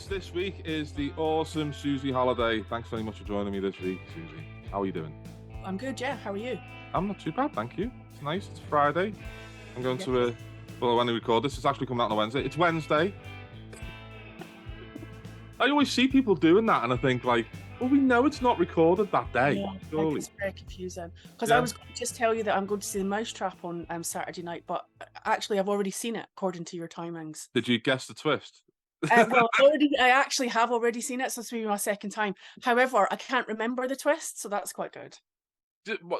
this week is the awesome Susi Holliday. Thanks very much for joining me this week, Susi. How are you doing? I'm good, yeah. How are you? I'm not too bad, thank you. It's nice. It's Friday. I'm going to well, when we record this, it's actually coming out on a Wednesday. It's Wednesday. I always see people doing that, and I think, like, well, we know it's not recorded that day. Yeah, Surely. it's very confusing. Because Yeah. I was going to just tell you that I'm going to see the Mousetrap on Saturday night, but actually I've already seen it according to your timings. Did you guess the twist? Well, I actually have already seen it, so it's going to be my second time. However, I can't remember the twist, so that's quite good.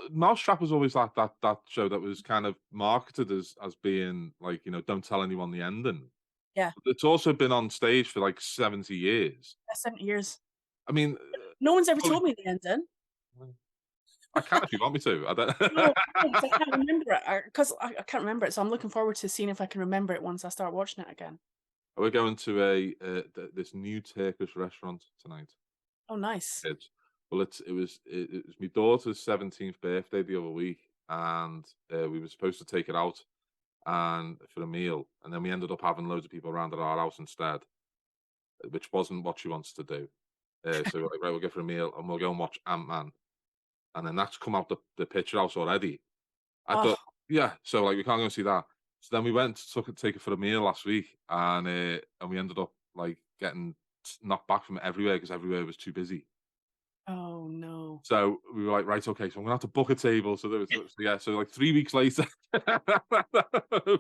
Mousetrap was always that show that was kind of marketed as being like, you know, don't tell anyone the ending. Yeah. But it's also been on stage for like 70 years. 70 years. I mean, No one's ever told me the ending. I can if you want me to. I don't. No, I can't remember it because I can't remember it. So I'm looking forward to seeing if I can remember it once I start watching it again. We're going to this new Turkish restaurant tonight. Oh, nice. Well, it was my daughter's 17th birthday the other week, and we were supposed to take it out and for a meal, and then we ended up having loads of people around at our house instead, which wasn't what she wants to do. So we're like, right, we'll go for a meal and we'll go and watch Ant-Man, and then that's come out the picture house already. I thought, yeah, so like we can't go and see that. So then we went to take it for a meal last week, and we ended up like getting knocked back from everywhere because everywhere was too busy. Oh no. So we were like, right, okay, so I'm gonna have to book a table. So there was, so like 3 weeks later,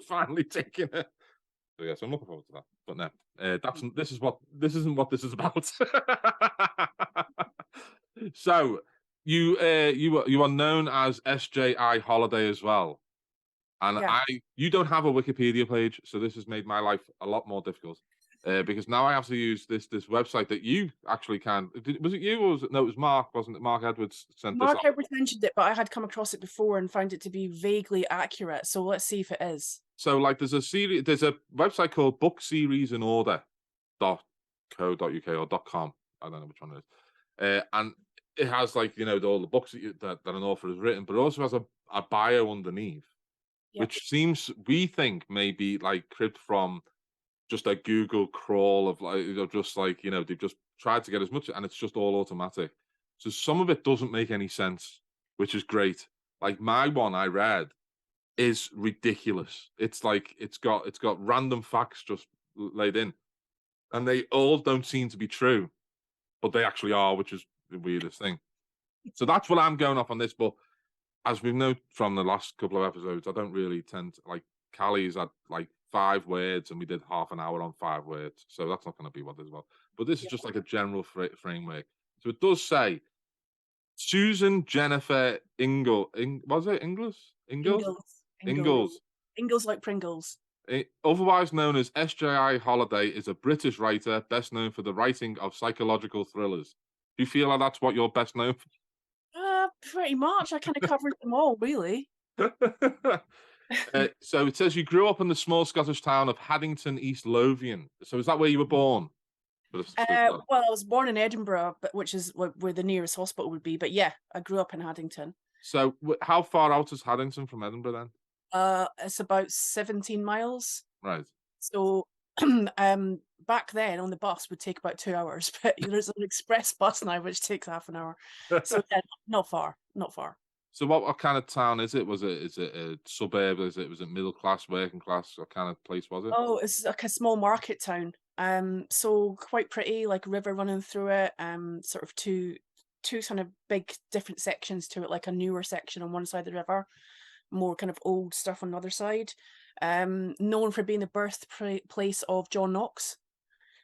finally taking it. So yeah, so I'm looking forward to that. But no, this isn't what this is about. So you are known as SJI Holiday as well, and Yeah. you don't have a Wikipedia page, so this has made my life a lot more difficult. Because now I have to use this website that you actually can. Was it you or was it? No, it was Mark, wasn't it? Mark Edwards sent this Mark out. Edwards mentioned it, but I had come across it before and found it to be vaguely accurate. So let's see if it is. So like there's a website called bookseriesinorder.co.uk or .com. I don't know which one it is. And it has, like, you know, all the books that an author has written, but it also has a bio underneath, which seems, we think, maybe like cribbed from just a Google crawl of, like, you know, just like, you know, they've just tried to get as much, and it's just all automatic. So some of it doesn't make any sense, which is great. Like my one I read is ridiculous. It's like it's got random facts just laid in, and they all don't seem to be true, but they actually are, which is the weirdest thing. So that's what I'm going off on this. But as we've known from the last couple of episodes, I don't really tend to, like, Callie's at like 5 words, and we did half an hour on 5 words, so that's not going to be what this is about. But this is just like a general framework. So it does say Susan Jennifer was it Ingalls? Ingalls like Pringles. Otherwise known as SJI Holiday, is a British writer best known for the writing of psychological thrillers. Do you feel like that's what you're best known for? Pretty much. I kind of covered them all, really. So it says you grew up in the small Scottish town of Haddington, East Lothian. So is that where you were born? Well, I was born in Edinburgh, which is where the nearest hospital would be. But yeah, I grew up in Haddington. So how far out is Haddington from Edinburgh then? It's about 17 miles. Right. So back then on the bus would take about 2 hours, but there's an express bus now which takes half an hour. So yeah, not far. So what kind of town is it? Is it a suburb? Was it middle class, working class? What kind of place was it? Oh, it's like a small market town. So quite pretty, like a river running through it. Sort of two kind of big different sections to it, like a newer section on one side of the river, more kind of old stuff on the other side. Known for being the birthplace of John Knox.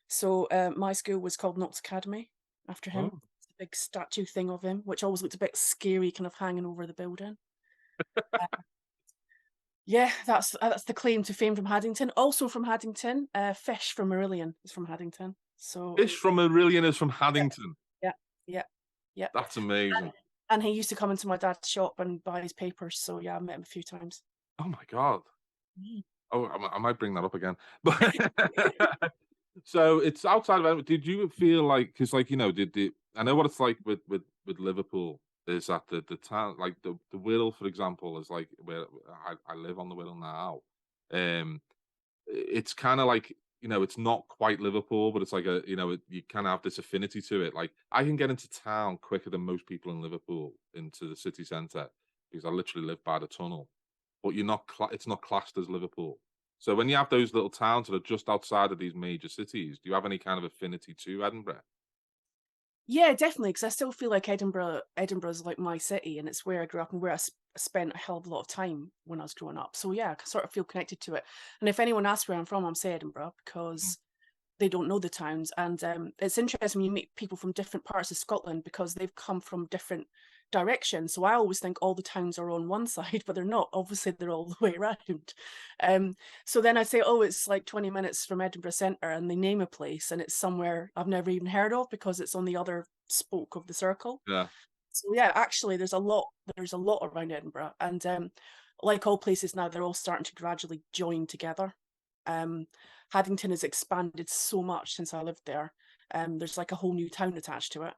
So my school was called Knox Academy after him. Oh. It's a big statue thing of him, which always looked a bit scary, kind of hanging over the building. Yeah, that's the claim to fame from Haddington. Also from Haddington, Fish from Marillion is from Haddington. So Fish from Marillion is from Haddington. Yeah. That's amazing. And he used to come into my dad's shop and buy his papers. So yeah, I met him a few times. Oh my God. Oh, I might bring that up again. But so it's outside of Edinburgh. Did you feel like, because, like, you know, I know what it's like with Liverpool, is that the town, like the Wirral, for example, is like where I live on the Wirral now. It's kind of like it's not quite Liverpool, but it's like you kind of have this affinity to it. Like I can get into town quicker than most people in Liverpool into the city centre because I literally live by the tunnel. But it's not classed as Liverpool. So when you have those little towns that are just outside of these major cities, do you have any kind of affinity to Edinburgh? Yeah, definitely, because I still feel like Edinburgh's like my city, and it's where I grew up and where spent a hell of a lot of time when I was growing up. So yeah, I sort of feel connected to it. And if anyone asks where I'm from, I'm say Edinburgh Mm. because they don't know the towns. And it's interesting when you meet people from different parts of Scotland because they've come from different directions. So I always think all the towns are on one side, but they're not. Obviously, they're all the way around. Um, so then I say, oh, it's like 20 minutes from Edinburgh Centre, and they name a place, and it's somewhere I've never even heard of because it's on the other spoke of the circle. Yeah. So yeah, actually, there's a lot around Edinburgh, and like all places now, they're all starting to gradually join together. Um, Haddington has expanded so much since I lived there. There's like a whole new town attached to it.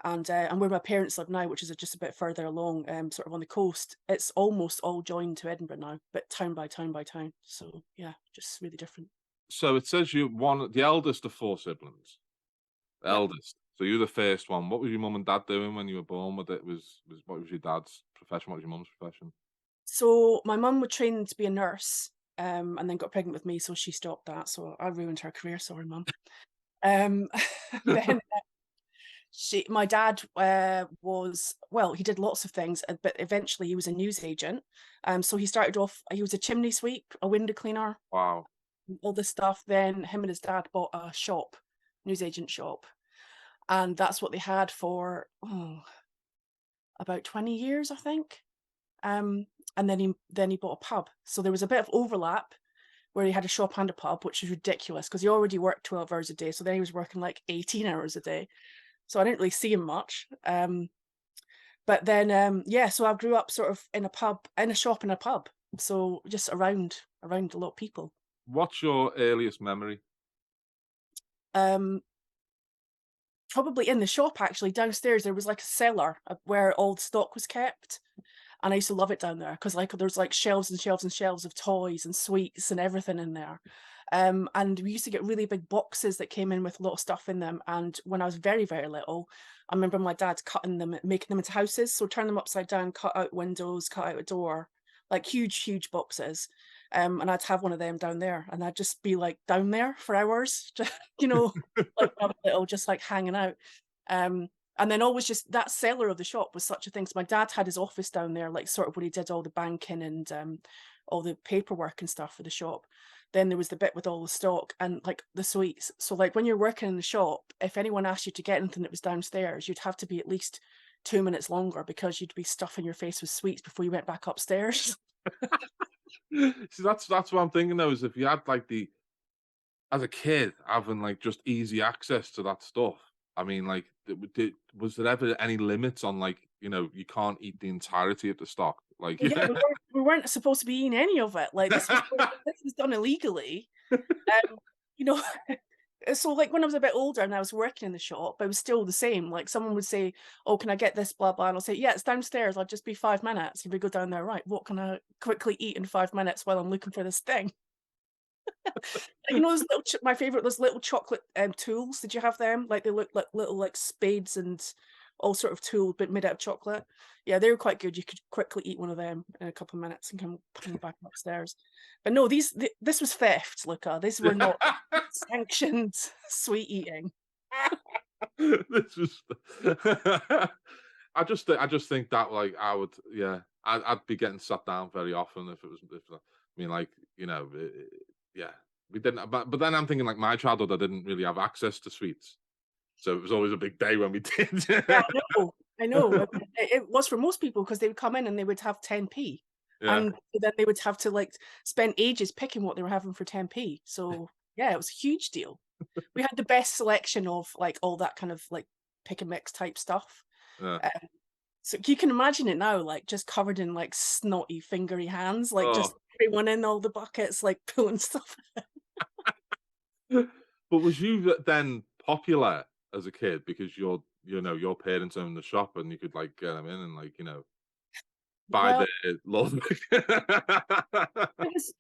And where my parents live now, which is just a bit further along, sort of on the coast, it's almost all joined to Edinburgh now, but town by town by town. So yeah, just really different. So it says you're the eldest of four siblings. The Yep. eldest. So you're the first one. What was your mum and dad doing when you were born? What was your dad's profession? What was your mum's profession? So my mum would train to be a nurse, and then got pregnant with me, so she stopped that. So I ruined her career. Sorry, mum. Um, then my dad was well, he did lots of things, but eventually he was a newsagent. So he started off. He was a chimney sweep, a window cleaner, Wow. all this stuff. Then him and his dad bought a shop, newsagent shop, and that's what they had for about 20 years, I think. Um, and then he bought a pub. So there was a bit of overlap where he had a shop and a pub, which is ridiculous because he already worked 12 hours a day. So then he was working like 18 hours a day. So I didn't really see him much. But then yeah, so I grew up sort of in a pub, in a shop in a pub. So just around a lot of people. What's your earliest memory? Um, Probably in the shop actually downstairs there was like a cellar where all the stock was kept. And I used to love it down there because like there's like shelves and shelves and shelves of toys and sweets and everything in there. And we used to get really big boxes that came in with a lot of stuff in them. And when I was very, very little, I remember my dad cutting them, making them into houses. So turn them upside down, cut out windows, cut out a door, like huge, huge boxes. And I'd have one of them down there, and I'd just be like down there for hours, just, like when I was little, just like hanging out. Um, and then always just that cellar of the shop was such a thing. So my dad had his office down there, like sort of when he did all the banking and all the paperwork and stuff for the shop. Then there was the bit with all the stock and like the sweets. So like when you're working in the shop, if anyone asked you to get anything that was downstairs, you'd have to be at least 2 minutes longer because you'd be stuffing your face with sweets before you went back upstairs. See, that's what I'm thinking though, is if you had like as a kid, having like just easy access to that stuff. I mean, like, was there ever any limits on like, you can't eat the entirety of the stock? Like, Well, yeah, we weren't supposed to be eating any of it. Like this was done illegally. Um, you know, so like when I was a bit older and I was working in the shop, it was still the same. Like someone would say, "Oh, can I get this?" Blah blah, and I'll say, "Yeah, it's downstairs. I'll just be 5 minutes." And we go down there, right? What can I quickly eat in 5 minutes while I'm looking for this thing? Those little, my favorite, those little chocolate tools. Did you have them? Like they look like little like spades and all sort of tool, but made out of chocolate. Yeah, they were quite good. You could quickly eat one of them in a couple of minutes and come back upstairs. But no, this was theft, Luca. These were not sanctioned sweet eating. this was. I just think that like yeah, I'd be getting sat down very often I mean, like, yeah, we didn't. But then I'm thinking like my childhood, I didn't really have access to sweets, so it was always a big day when we did. Yeah, I know. I know. It was for most people because they would come in and they would have 10p. Yeah. And then they would have to like spend ages picking what they were having for 10p. So yeah, it was a huge deal. We had the best selection of like all that kind of like pick and mix type stuff. Yeah. Um, so you can imagine it now, like just covered in like snotty, fingery hands, like just Oh. everyone in all the buckets, like pulling stuff. But was you then popular as a kid because your parents owned the shop and you could like get them in and like. by Well, the love.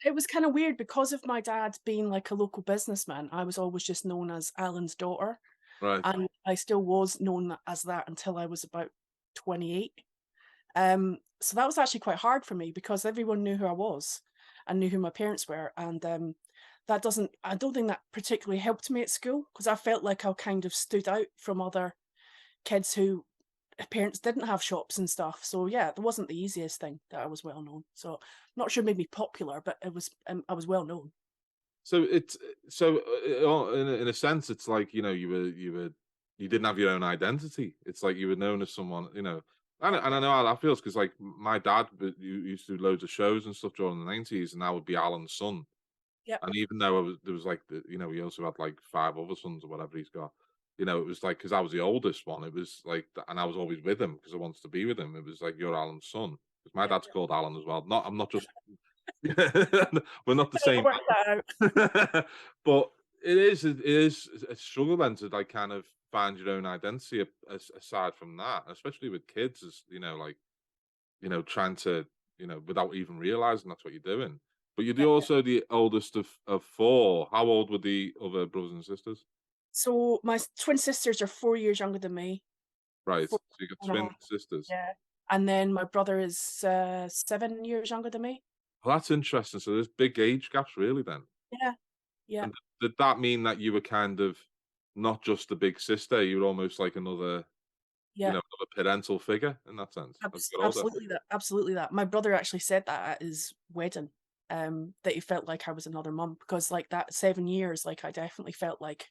it was kind of weird because of my dad being like a local businessman. I was always just known as Alan's daughter, Right. and I still was known as that until I was about 28. So that was actually quite hard for me because everyone knew who I was and knew who my parents were, and that doesn't. I don't think that particularly helped me at school because I felt like I kind of stood out from other kids who parents didn't have shops and stuff. So yeah, it wasn't the easiest thing that I was well known. So I'm not sure it made me popular, but it was I was well known. So it's in a sense, it's like, you didn't have your own identity. It's like you were known as someone, Yeah, and I know how that feels because like my dad used to do loads of shows and stuff during the 90s, and I would be Alan's son. yep, And even though there was like he also had like five other sons or whatever he's got. It was like because I was the oldest one, it was like, and I was always with him because I wanted to be with him. It was like you're Alan's son because my yep, dad's yep. called Alan as well. I'm not just we're not the I same. worked that out. But it is a struggle then to like kind of find your own identity aside from that, especially with kids, as like trying to without even realizing that's what you're doing. But you're Yep, yep. also the oldest of four. How old were the other brothers and sisters? So my twin sisters are 4 years younger than me. Right, so Four you got and a twin half. sisters. Yeah, and then my brother is 7 years younger than me. Well, that's interesting. So there's big age gaps, really. Then, Yeah, yeah, and did that mean that you were kind of not just a big sister? You were almost like another, yeah. another parental figure in that sense as you got older. Absolutely that. Absolutely that. My brother actually said that at his wedding. That he felt like I was another mum because like that 7 years, like I definitely felt like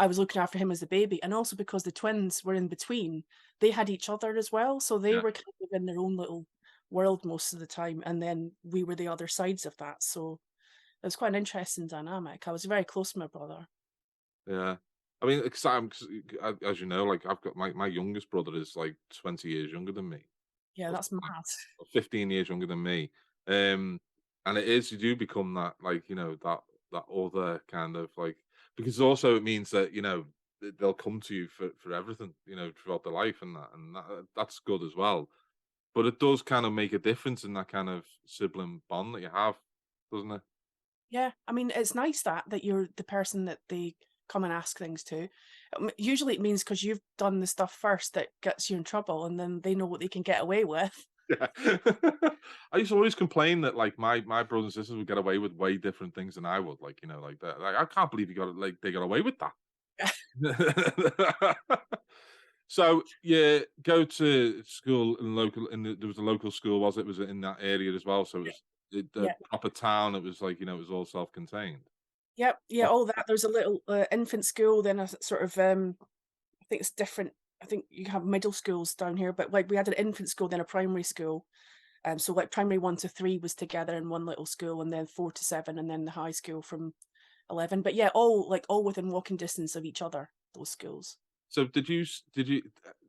I was looking after him as the baby, and also because the twins were in between, they had each other as well, so they Yeah, were kind of in their own little world most of the time, and then we were the other sides of that. So it was quite an interesting dynamic. I was very close to my brother. yeah. I mean, exciting 'cause, as you know, like I've got my youngest brother is like 20 years younger than me. Yeah, Or that's something like mad. or 15 years younger than me. Um, and it is, you do become that, like, that other kind of like, because also it means that, they'll come to you for everything, throughout their life, that's good as well. But it does kind of make a difference in that kind of sibling bond that you have, doesn't it? Yeah, I mean, it's nice that you're the person that they come and ask things to. Usually it means because 'cause you've done the stuff first that gets you in trouble, and then they know what they can get away with. Yeah. I used to always complain that like my brothers and sisters would get away with way different things than I would, like, like that. Like, I can't believe they got away with that. So, yeah, go to school in local there was a local school, was it in that area as well? So it Yeah, was the yeah. proper town, it was like, it was all self-contained. Yep, yeah, Oh, all that. There's a little, infant school, then a sort of, I think it's different. I think you have middle schools down here, but, like, we had an infant school, then a primary school. So, like, primary 1 to 3 was together in one little school, and then 4 to 7, and then the high school from 11. But, yeah, all within walking distance of each other, those schools. so did you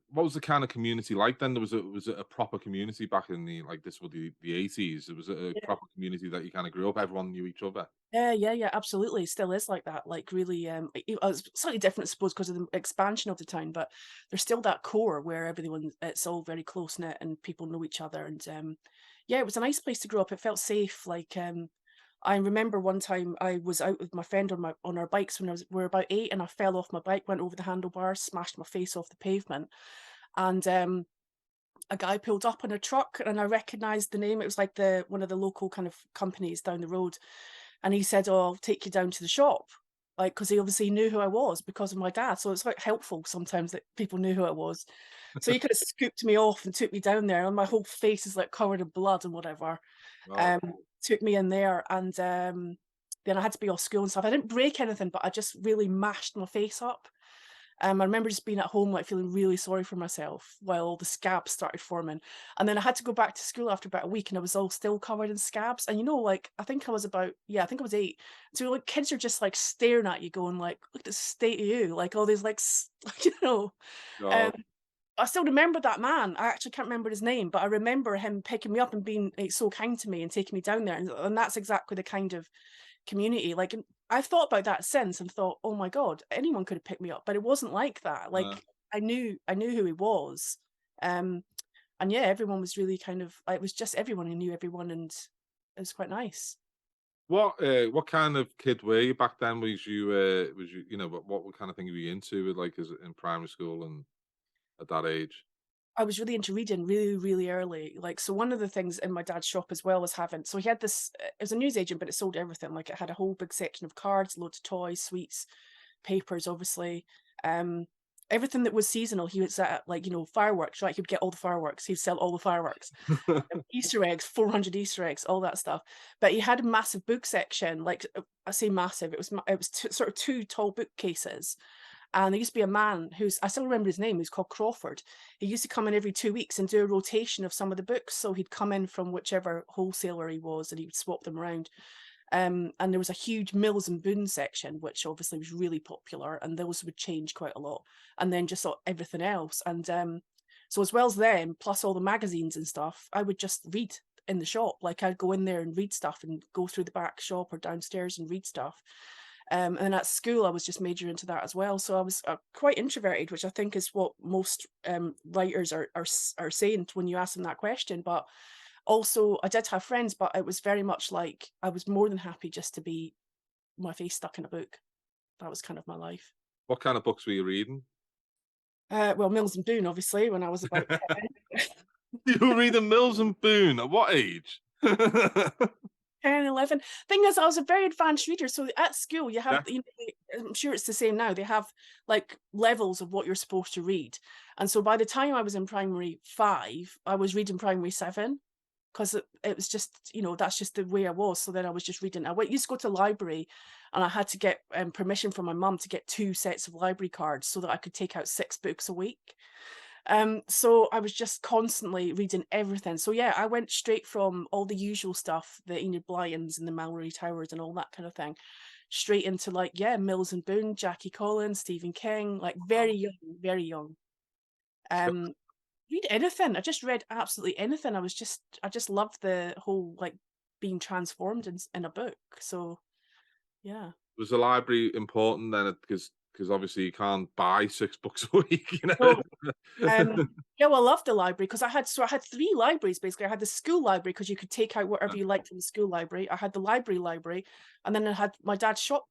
what was the kind of community like then? Was it a proper community back in the like this was the 80s? It was a Yeah. proper community that you kind of grew up, everyone knew each other. Yeah, yeah, yeah, absolutely. Still is like that. Like really, it's slightly different, I suppose, because of the expansion of the town. But there's still that core where everyone, it's all very close knit and people know each other. And yeah, it was a nice place to grow up. It felt safe. Like I remember one time I was out with my friend on our bikes when we were about 8, and I fell off my bike, went over the handlebars, smashed my face off the pavement, and a guy pulled up on a truck, and I recognised the name. It was like the one of the local kind of companies down the road, and he said, "Oh, I'll take you down to the shop." Like, because he obviously knew who I was because of my dad. So it's quite helpful sometimes that people knew who I was. So he kind of scooped me off and took me down there, and my whole face is like covered in blood and whatever. Oh, Um, Took me in there, and then I had to be off school and stuff. I didn't break anything, but I just really mashed my face up. I remember just being at home, like feeling really sorry for myself while all the scabs started forming. And then I had to go back to school after about a week, and I was all still covered in scabs. And like I think I was about, yeah, I think I was 8. So like kids are just like staring at you, going like, "Look at the state of you!" Like all these like, you know. Um, God. I still remember that man. I actually can't remember his name, but I remember him picking me up and being like, so kind to me and taking me down there. And that's exactly the kind of community. Like, and I've thought about that since and thought, oh my God, anyone could have picked me up, but it wasn't like that. Uh, Like, I knew who he was. Um, And yeah, everyone was really kind of, it was just everyone who knew everyone, and it was quite nice. What kind of kid were you back then? Was you you know what kind of thing were you into like as in primary school and at that age? I was really into reading really, really early. Like, so one of the things in my dad's shop as well was having, so he had this, it was a newsagent, but it sold everything. Like, it had a whole big section of cards, loads of toys, sweets, papers, obviously. Um, Everything that was seasonal, he was at, like, fireworks, right? He would get all the fireworks. He'd sell all the fireworks. Easter eggs, 400 Easter eggs, all that stuff. But he had a massive book section, like, I say massive, it was sort of two tall bookcases. And there used to be a man who's, I still remember his name, who's called Crawford. He used to come in every 2 weeks and do a rotation of some of the books. So he'd come in from whichever wholesaler he was, and he would swap them around. And there was a huge Mills and Boon section, which obviously was really popular, and those would change quite a lot. And then just everything else. And so as well as them, plus all the magazines and stuff, I would just read in the shop. Like, I'd go in there and read stuff, and go through the back shop or downstairs and read stuff. And then at school, I was just majoring into that as well. So I was quite introverted, which I think is what most writers are saying when you ask them that question. But also, I did have friends, but it was very much like I was more than happy just to be my face stuck in a book. That was kind of my life. What kind of books were you reading? Well, Mills and Boon, obviously, when I was about 10. You were reading Mills and Boon at what age? 10, 11. Thing is, I was a very advanced reader. So at school, you have, Yeah. I'm sure it's the same now. They have like levels of what you're supposed to read. And so by the time I was in primary 5, I was reading primary 7, because it was just, that's just the way I was. So then I was just reading. Used to go to the library, and I had to get permission from my mum to get 2 sets of library cards so that I could take out 6 books a week. So I was just constantly reading everything. So yeah, I went straight from all the usual stuff, the Enid Blytons and the Mallory Towers and all that kind of thing, straight into, like, yeah, Mills and Boon, Jackie Collins, Stephen King, like very young, very young. So Um, Read anything. I just read absolutely anything. I just loved the whole, like, being transformed in a book. So yeah. was the library important then? Because obviously you can't buy 6 books a week, you know? So yeah, well, I loved the library because I had 3 libraries basically. I had the school library because you could take out whatever you liked from the school library. I had the library, and then I had my dad's shop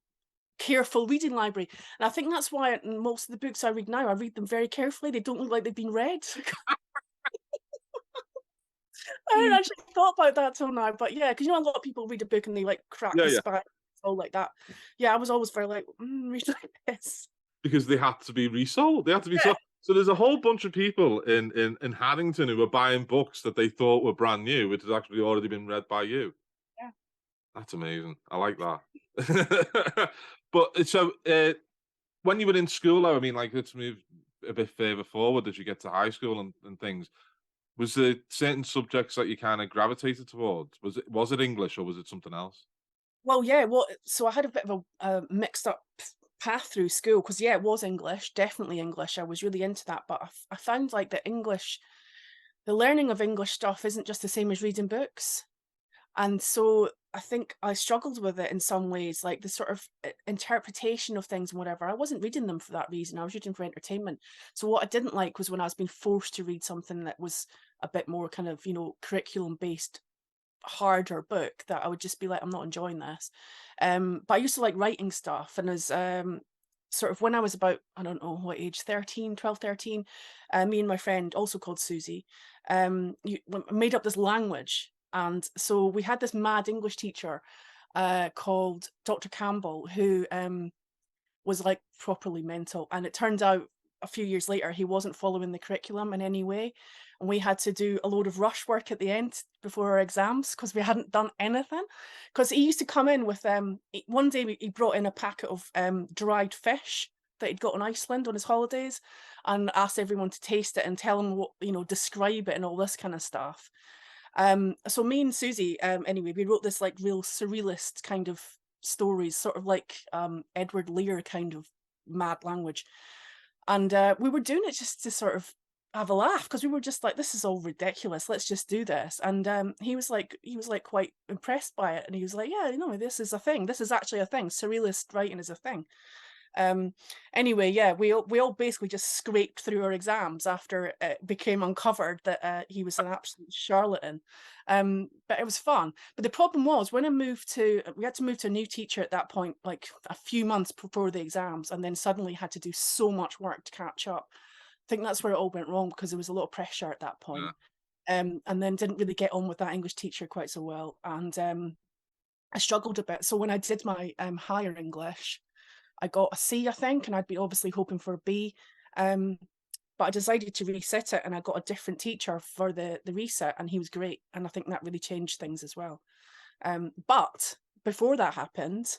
careful reading library. And I think that's why in most of the books I read now, I read them very carefully. They don't look like they've been read. I hadn't actually thought about that till now, but yeah, because a lot of people read a book and they like crack Yeah, the yeah. spine, all like that. Yeah, I was always very like, read like this. Because they had to be resold. They had to be Yeah, sold. So there's a whole bunch of people in Haddington who were buying books that they thought were brand new, which has actually already been read by you. yeah. That's amazing. I like that. But so when you were in school, though, I mean, like let's move a bit further forward as you get to high school and things. Was there certain subjects that you kind of gravitated towards? Was it English or was it something else? Well, yeah, well, so I had a bit of a mixed up path through school because yeah, it was English, definitely English. I was really into that, but I found like the learning of English stuff isn't just the same as reading books. And so I think I struggled with it in some ways, like the sort of interpretation of things and whatever. I wasn't reading them for that reason. I was reading for entertainment. So what I didn't like was when I was being forced to read something that was a bit more kind of, curriculum based, harder book, that I would just be like, I'm not enjoying this. But I used to like writing stuff. And as sort of when I was about, I don't know what age, 13, 12, 13, me and my friend, also called Susie, made up this language. And so we had this mad English teacher called Dr. Campbell, who was like properly mental. And it turned out a few years later, he wasn't following the curriculum in any way. And we had to do a load of rush work at the end before our exams because we hadn't done anything. Because he used to come in with, one day he brought in a packet of dried fish that he'd got on Iceland on his holidays, and asked everyone to taste it and tell him what, describe it and all this kind of stuff. So me and Susie, anyway, we wrote this like real surrealist kind of stories, sort of like Edward Lear kind of mad language. And we were doing it just to sort of have a laugh because we were just like, this is all ridiculous. Let's just do this. And he was like quite impressed by it, and he was like, yeah, this is a thing. This is actually a thing. Surrealist writing is a thing. Anyway, yeah, we all basically just scraped through our exams after it became uncovered that he was an absolute charlatan. But it was fun. But the problem was when I moved to, we had to move to a new teacher at that point, like a few months before the exams, and then suddenly had to do so much work to catch up. I think that's where it all went wrong because there was a lot of pressure at that Yeah. point. And then didn't really get on with that English teacher quite so well, and I struggled a bit. So when I did my higher English, I got a C, I think, and I'd be obviously hoping for a B. But I decided to reset it, and I got a different teacher for the reset, and he was great. And I think that really changed things as well. But before that happened,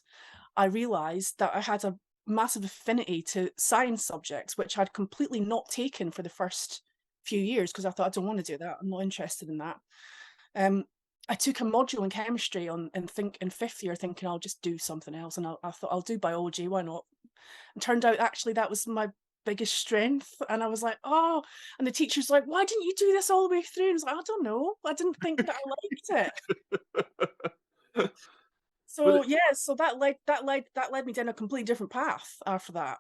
I realised that I had a massive affinity to science subjects, which I'd completely not taken for the first few years because I thought I don't want to do that. I'm not interested in that. Um, I took a module in chemistry in fifth year, thinking I'll just do something else, and I thought I'll do biology. Why not? And turned out actually that was my biggest strength, and I was like, oh. And the teacher's like, why didn't you do this all the way through? And I was like, I don't know. I didn't think that I liked it. But So yeah, so that led me down a completely different path after that.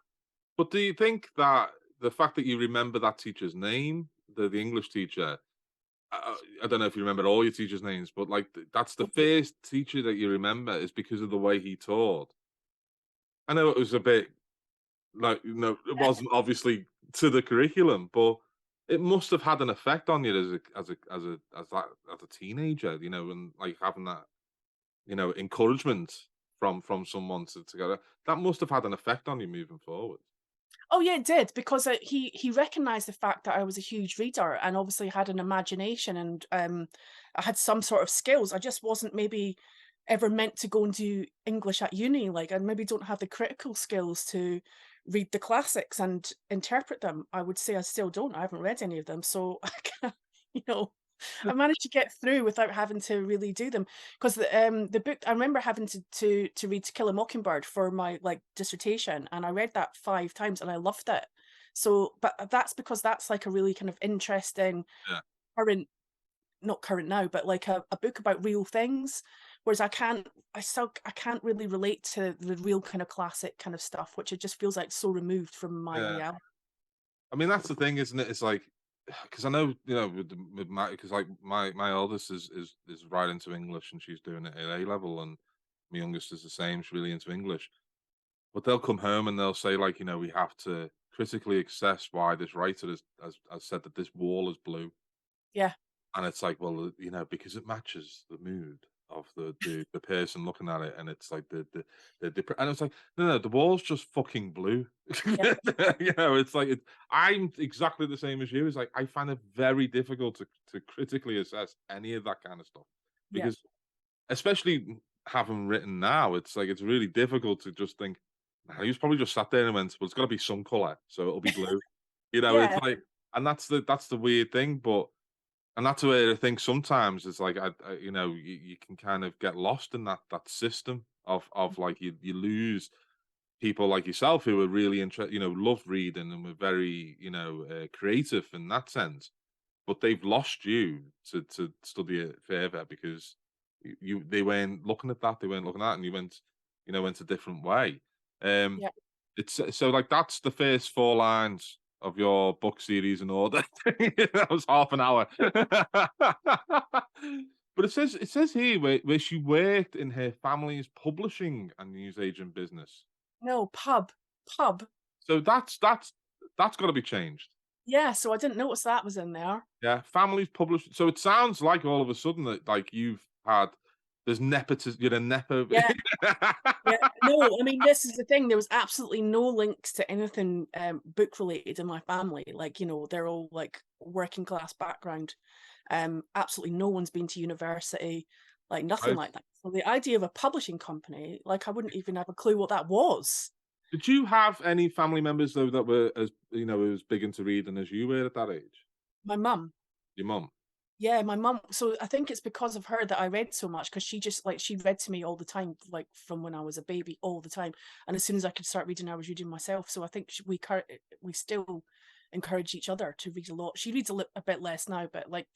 do you think that the fact that you remember that teacher's name, the English teacher, I don't know if you remember all your teachers' names, but like that's the first teacher that you remember is because of the way he taught. I know it was a bit like, it wasn't obviously to the curriculum, but it must have had an effect on you as a teenager, and like having that, encouragement from someone to go. That must have had an effect on you moving forward. Oh yeah, it did because he recognised the fact that I was a huge reader and obviously had an imagination and I had some sort of skills. I just wasn't maybe ever meant to go and do English at uni. Like I maybe don't have the critical skills to read the classics and interpret them. I would say I still don't. I haven't read any of them, so I can't, you know. I managed to get through without having to really do them because the book I remember having to read To Kill a Mockingbird for my like dissertation, and I read that 5 times and I loved it. So, but that's because that's like a really kind of interesting Yeah, current, not current now, but like a book about real things. Whereas I can't really relate to the real kind of classic kind of stuff, which it just feels like so removed from my yeah. reality. I mean, that's the thing, isn't it? It's like, because I know, with my, because like my oldest is right into English and she's doing it at A level, and my youngest is the same. She's really into English, but they'll come home and they'll say like, we have to critically assess why this writer has said that this wall is blue. Yeah, And it's like, well, because it matches the mood of the person looking at it, and it's like and it's like, no, the wall's just fucking blue. yeah, It's like I'm exactly the same as you. It's like I find it very difficult to critically assess any of that kind of stuff yeah, because, especially having written now, it's like it's really difficult to just think. Nah, he was probably just sat there and went, "Well, it's got to be some color, so it'll be blue." It's yeah, like, and that's the weird thing, but. And that's where I think sometimes it's like you can kind of get lost in that system of like you lose people like yourself who are really interested, love reading and were very creative in that sense, but they've lost you to study it further because they weren't looking at that, they weren't looking at it, and you went a different way. Um, yeah. it's so like that's the first 4 lines of your book series in order. That was half an hour. But it says here where she worked in her family's publishing and newsagent business. No, pub. So that's got to be changed. Yeah, so I didn't notice that was in there. Yeah, families published. So it sounds like all of a sudden that like there's nepotism. You're a nepo. Yeah, yeah. No, I mean, this is the thing, there was absolutely no links to anything, book related in my family. Like, they're all like working class background. Absolutely no one's been to university, like nothing Right? like that. So the idea of a publishing company, like I wouldn't even have a clue what that was. Did you have any family members though that were as big into reading as you were at that age? My mum. Your mum. Yeah, my mum, so I think it's because of her that I read so much because she just like she read to me all the time, like from when I was a baby, all the time. And as soon as I could start reading, I was reading myself. So I think we still encourage each other to read a lot. She reads a bit less now, but like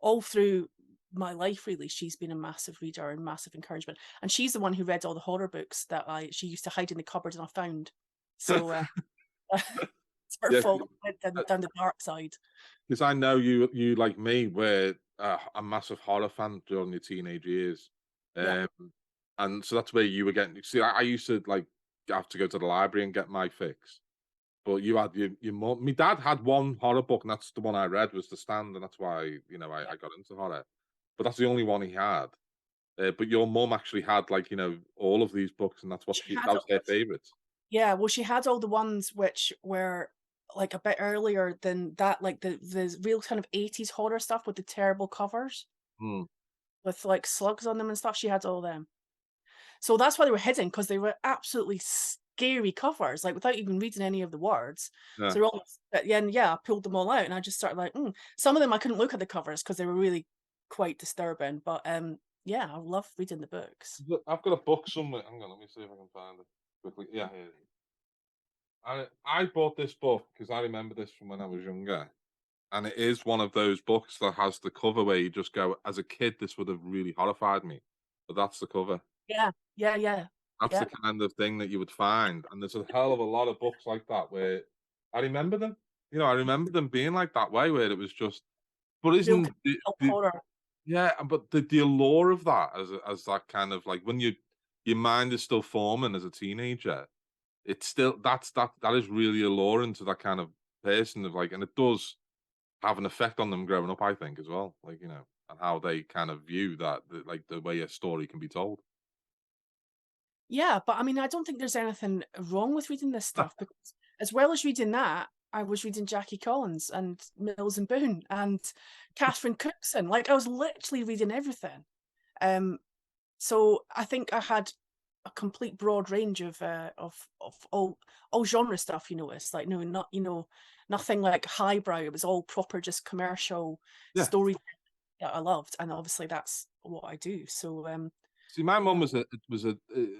all through my life, really, she's been a massive reader and massive encouragement. And she's the one who read all the horror books that she used to hide in the cupboard and I found. So it's her Yeah, fault. I went down the dark side. because I know you like me were a massive horror fan during your teenage years, Yeah, um, and so that's where you were getting. See, I used to like have to go to the library and get my fix. But you had your mum. My dad had one horror book, and that's the one I read was The Stand, and that's why yeah. I got into horror. But that's the only one he had. But your mum actually had like all of these books, and that's what She had that was her favorite. Yeah, well, she had all the ones which were, like, a bit earlier than that, like, the real kind of 80s horror stuff with the terrible covers, Hmm. with, like, slugs on them and stuff, she had all them. So that's why they were hidden, because they were absolutely scary covers, like, without even reading any of the words. Yeah. So they're all but yeah, and yeah, I pulled them all out, and I just started like, Some of them I couldn't look at the covers because they were really quite disturbing, but, yeah, I love reading the books. Look, I've got a book somewhere. Hang on, let me see if I can find it quickly. Yeah, here. I bought this book because I remember this from when I was younger, and it is one of those books that has the cover where you just go, as a kid, this would have really horrified me, but that's the cover. Yeah, yeah, yeah. That's the Yeah, kind of thing that you would find, and there's a hell of a lot of books like that where I remember them. I remember them being like that way where it was just but real isn't kind the horror. yeah, but the allure of that as that kind of like when your mind is still forming as a teenager, it's still that is really alluring to that kind of person of like and it does have an effect on them growing up, I think, as well, like, and how they kind of view like the way a story can be told. Yeah, but I mean, I don't think there's anything wrong with reading this stuff because as well as reading that, I was reading Jackie Collins and Mills and Boone and Catherine Cookson. Like I was literally reading everything. Um, so I think I had a complete broad range of all genre stuff. It's like no, not nothing like highbrow. It was all proper, just commercial Yeah. story that I loved, and obviously that's what I do. So See, my mum yeah, was a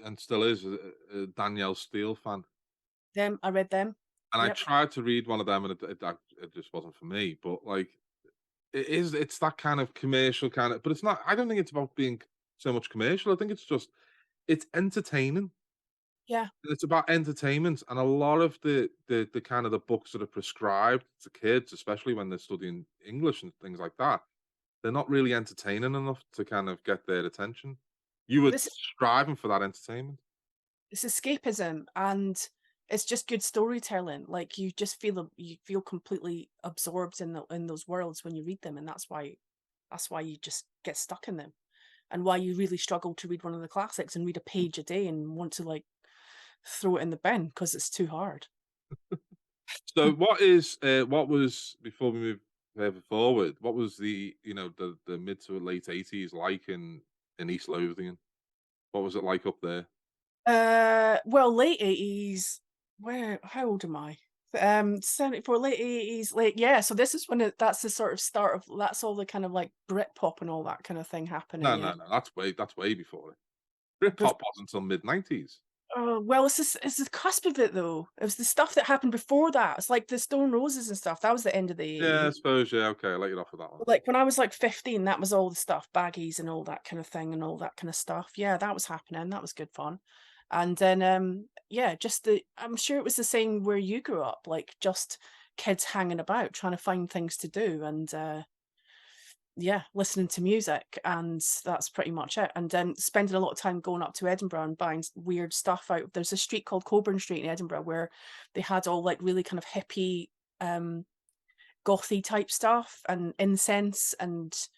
and still is a Danielle Steele fan, them I read them. and I Yep. tried to read one of them, and it just wasn't for me. But like, it's that kind of commercial kind of, but it's not. I don't think it's about being so much commercial. I think it's entertaining. Yeah. It's about entertainment, and a lot of the kind of the books that are prescribed to kids, especially when they're studying English and things like that, they're not really entertaining enough to kind of get their attention. You were This striving for that entertainment. it's escapism and it's just good storytelling. Like you feel completely absorbed in those worlds when you read them, and that's why you just get stuck in them. And why you really struggle to read one of the classics and read a page a day and want to like throw it in the bin because it's too hard. So what was before we move further forward, what was the mid to late 80s like in East Lothian? What was it like up there? Well, late 80s. Where? How old am I? 74, late 80s, yeah. So this is when that's the sort of start of that's all the kind of like Britpop and all that kind of thing No, happening. Yeah. no, no, that's way before it. Britpop wasn't until mid-90s. Oh, well, it's the cusp of it though. It was the stuff that happened before that. It's like the Stone Roses and stuff. That was the end of the Yeah, I 80s. suppose, yeah, okay, I'll let you off with that one. But, like when I was like 15, that was all the stuff, baggies and all that kind of thing and all that kind of stuff. Yeah, that was happening. That was good fun. And then yeah, just I'm sure it was the same where you grew up, like just kids hanging about trying to find things to do and yeah, listening to music, and that's pretty much it. And then spending a lot of time going up to Edinburgh and buying weird stuff out. There's a street called Coburn Street in Edinburgh where they had all like really kind of hippie, gothy type stuff and incense and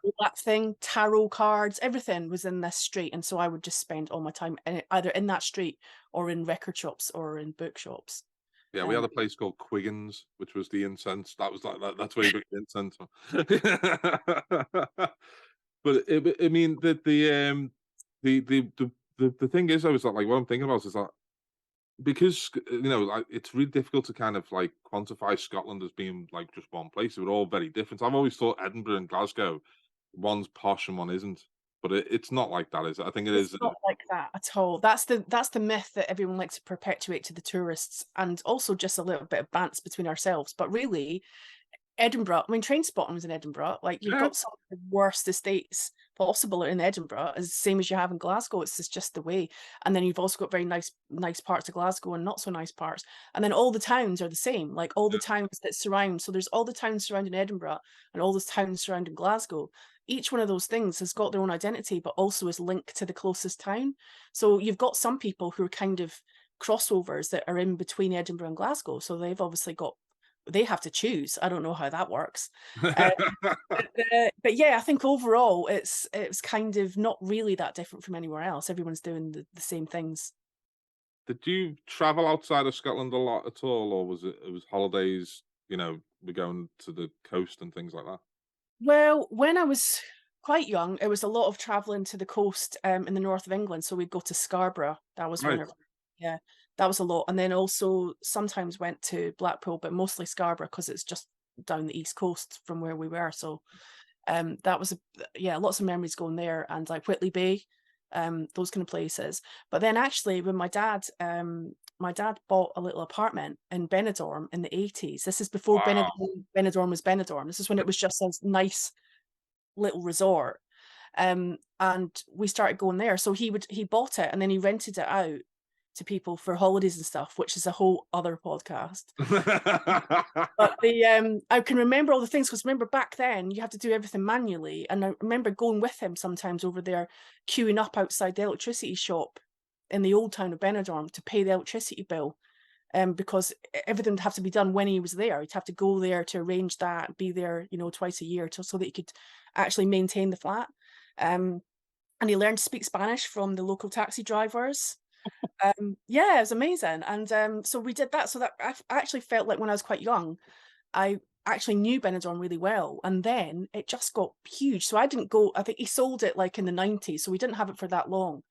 all that thing, tarot cards, everything was in this street. And so I would just spend all my time in it, either in that street or in record shops or in bookshops. Yeah, we had Um, a place called Quiggins, which was the incense. That was like that's where you got the incense from. But I mean, the thing is, I was like, what I'm thinking about is that because like it's really difficult to kind of like quantify Scotland as being like just one place. They were all very different. I've always thought Edinburgh and Glasgow, one's posh and one isn't. But it's not like that, is it? I think it it's is. not like that at all. That's the myth that everyone likes to perpetuate to the tourists, and also just a little bit of bants between ourselves. But really, Edinburgh, I mean, Trainspotting was in Edinburgh. Like you've Yeah, got some of the worst estates possible in Edinburgh is the same as you have in Glasgow. Just the way. And then you've also got very nice parts of Glasgow and not so nice parts. And then all the towns are the same, like all the towns that surround. So there's all the towns surrounding Edinburgh and all the towns surrounding Glasgow. Each one of those things has got their own identity, but also is linked to the closest town. So you've got some people who are kind of crossovers that are in between Edinburgh and Glasgow. So they've obviously they have to choose. I don't know how that works. Um, but yeah, I think overall it's kind of not really that different from anywhere else. Everyone's doing the same things. Did you travel outside of Scotland a lot at all, or was it was holidays? We're going to the coast and things like that. Well, when I was quite young, it was a lot of traveling to the coast in the north of England. So we'd go to Scarborough. That was Right. yeah, that was a lot. And then also sometimes went to Blackpool, but mostly Scarborough because it's just down the east coast from where we were. So that was yeah, lots of memories going there, and like Whitley Bay, those kind of places. But then actually when my dad bought a little apartment in Benidorm in the 80s. This is before Wow. Benidorm was Benidorm. This is when it was just a nice little resort. And we started going there. So he bought it and then he rented it out to people for holidays and stuff, which is a whole other podcast. But I can remember all the things because remember back then you had to do everything manually, and I remember going with him sometimes over there, queuing up outside the electricity shop in the old town of Benidorm to pay the electricity bill. Because everything would have to be done when he was there. He'd have to go there to arrange that, be there, twice a year so that he could actually maintain the flat. And he learned to speak Spanish from the local taxi drivers. Yeah, it was amazing. And so we did that. So that I actually felt like when I was quite young, I actually knew Benidorm really well. And then it just got huge. So I didn't go, I think he sold it like in the 90s. So we didn't have it for that long.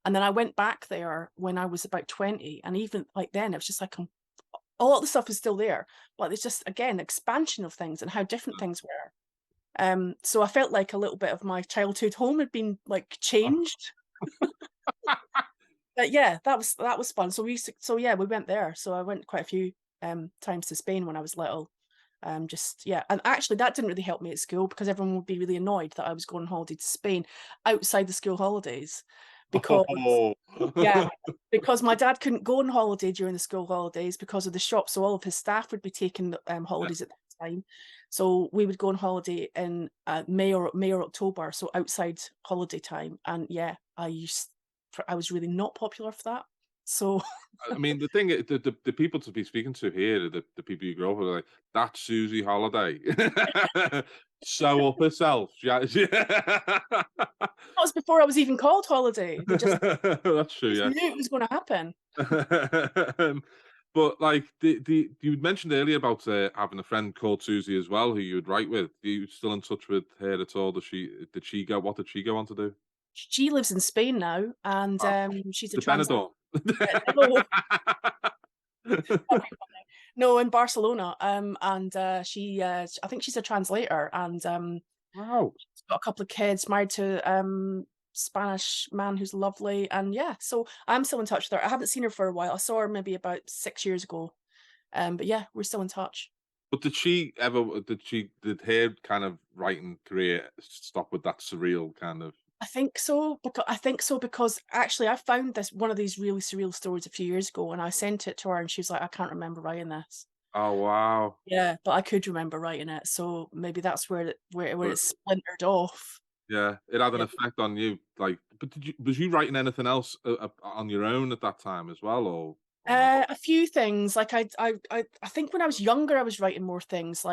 And then I went back there when I was about 20. And even like then, it was just like a lot of the stuff is still there. But it's just, again, expansion of things and how different things were. So I felt like a little bit of my childhood home had been like changed. But yeah, that was fun. So yeah, we went there. So I went quite a few times to Spain when I was little. Just yeah, and actually that didn't really help me at school because everyone would be really annoyed that I was going on holiday to Spain outside the school holidays because Oh. yeah, because my dad couldn't go on holiday during the school holidays because of the shop, so all of his staff would be taking holidays at that time. So we would go on holiday in May or October, so outside holiday time. And yeah, I was really not popular for that. So I mean, the thing, the people to be speaking to here, the people you grow up with, are like that Susie Holiday, so up herself. Yeah, that was before I was even called Holiday. They just that's true. Yeah, knew it was going to happen. but like you mentioned earlier about having a friend called Susie as well, who you would write with. Are you still in touch with her at all? Did she go? What did she go on to do? She lives in Spain now, and Wow. she's a The translator. Benidorm. No, no, in Barcelona. And I think she's a translator, and Wow. she's got a couple of kids, married to Spanish man who's lovely. And yeah, so I'm still in touch with her. I haven't seen her for a while. I saw her maybe about 6 years ago. But yeah, we're still in touch. But did her kind of writing career stop with that surreal kind of? I think so because actually I found this one of these really surreal stories a few years ago, and I sent it to her, and she was like, "I can't remember writing this." Oh wow. Yeah, but I could remember writing it, so maybe that's where it But splintered off. yeah, it had an Yeah. effect on you. Like, but was you writing anything else on your own at that time as well, or not? A few things, like I think when I was younger, I was writing more things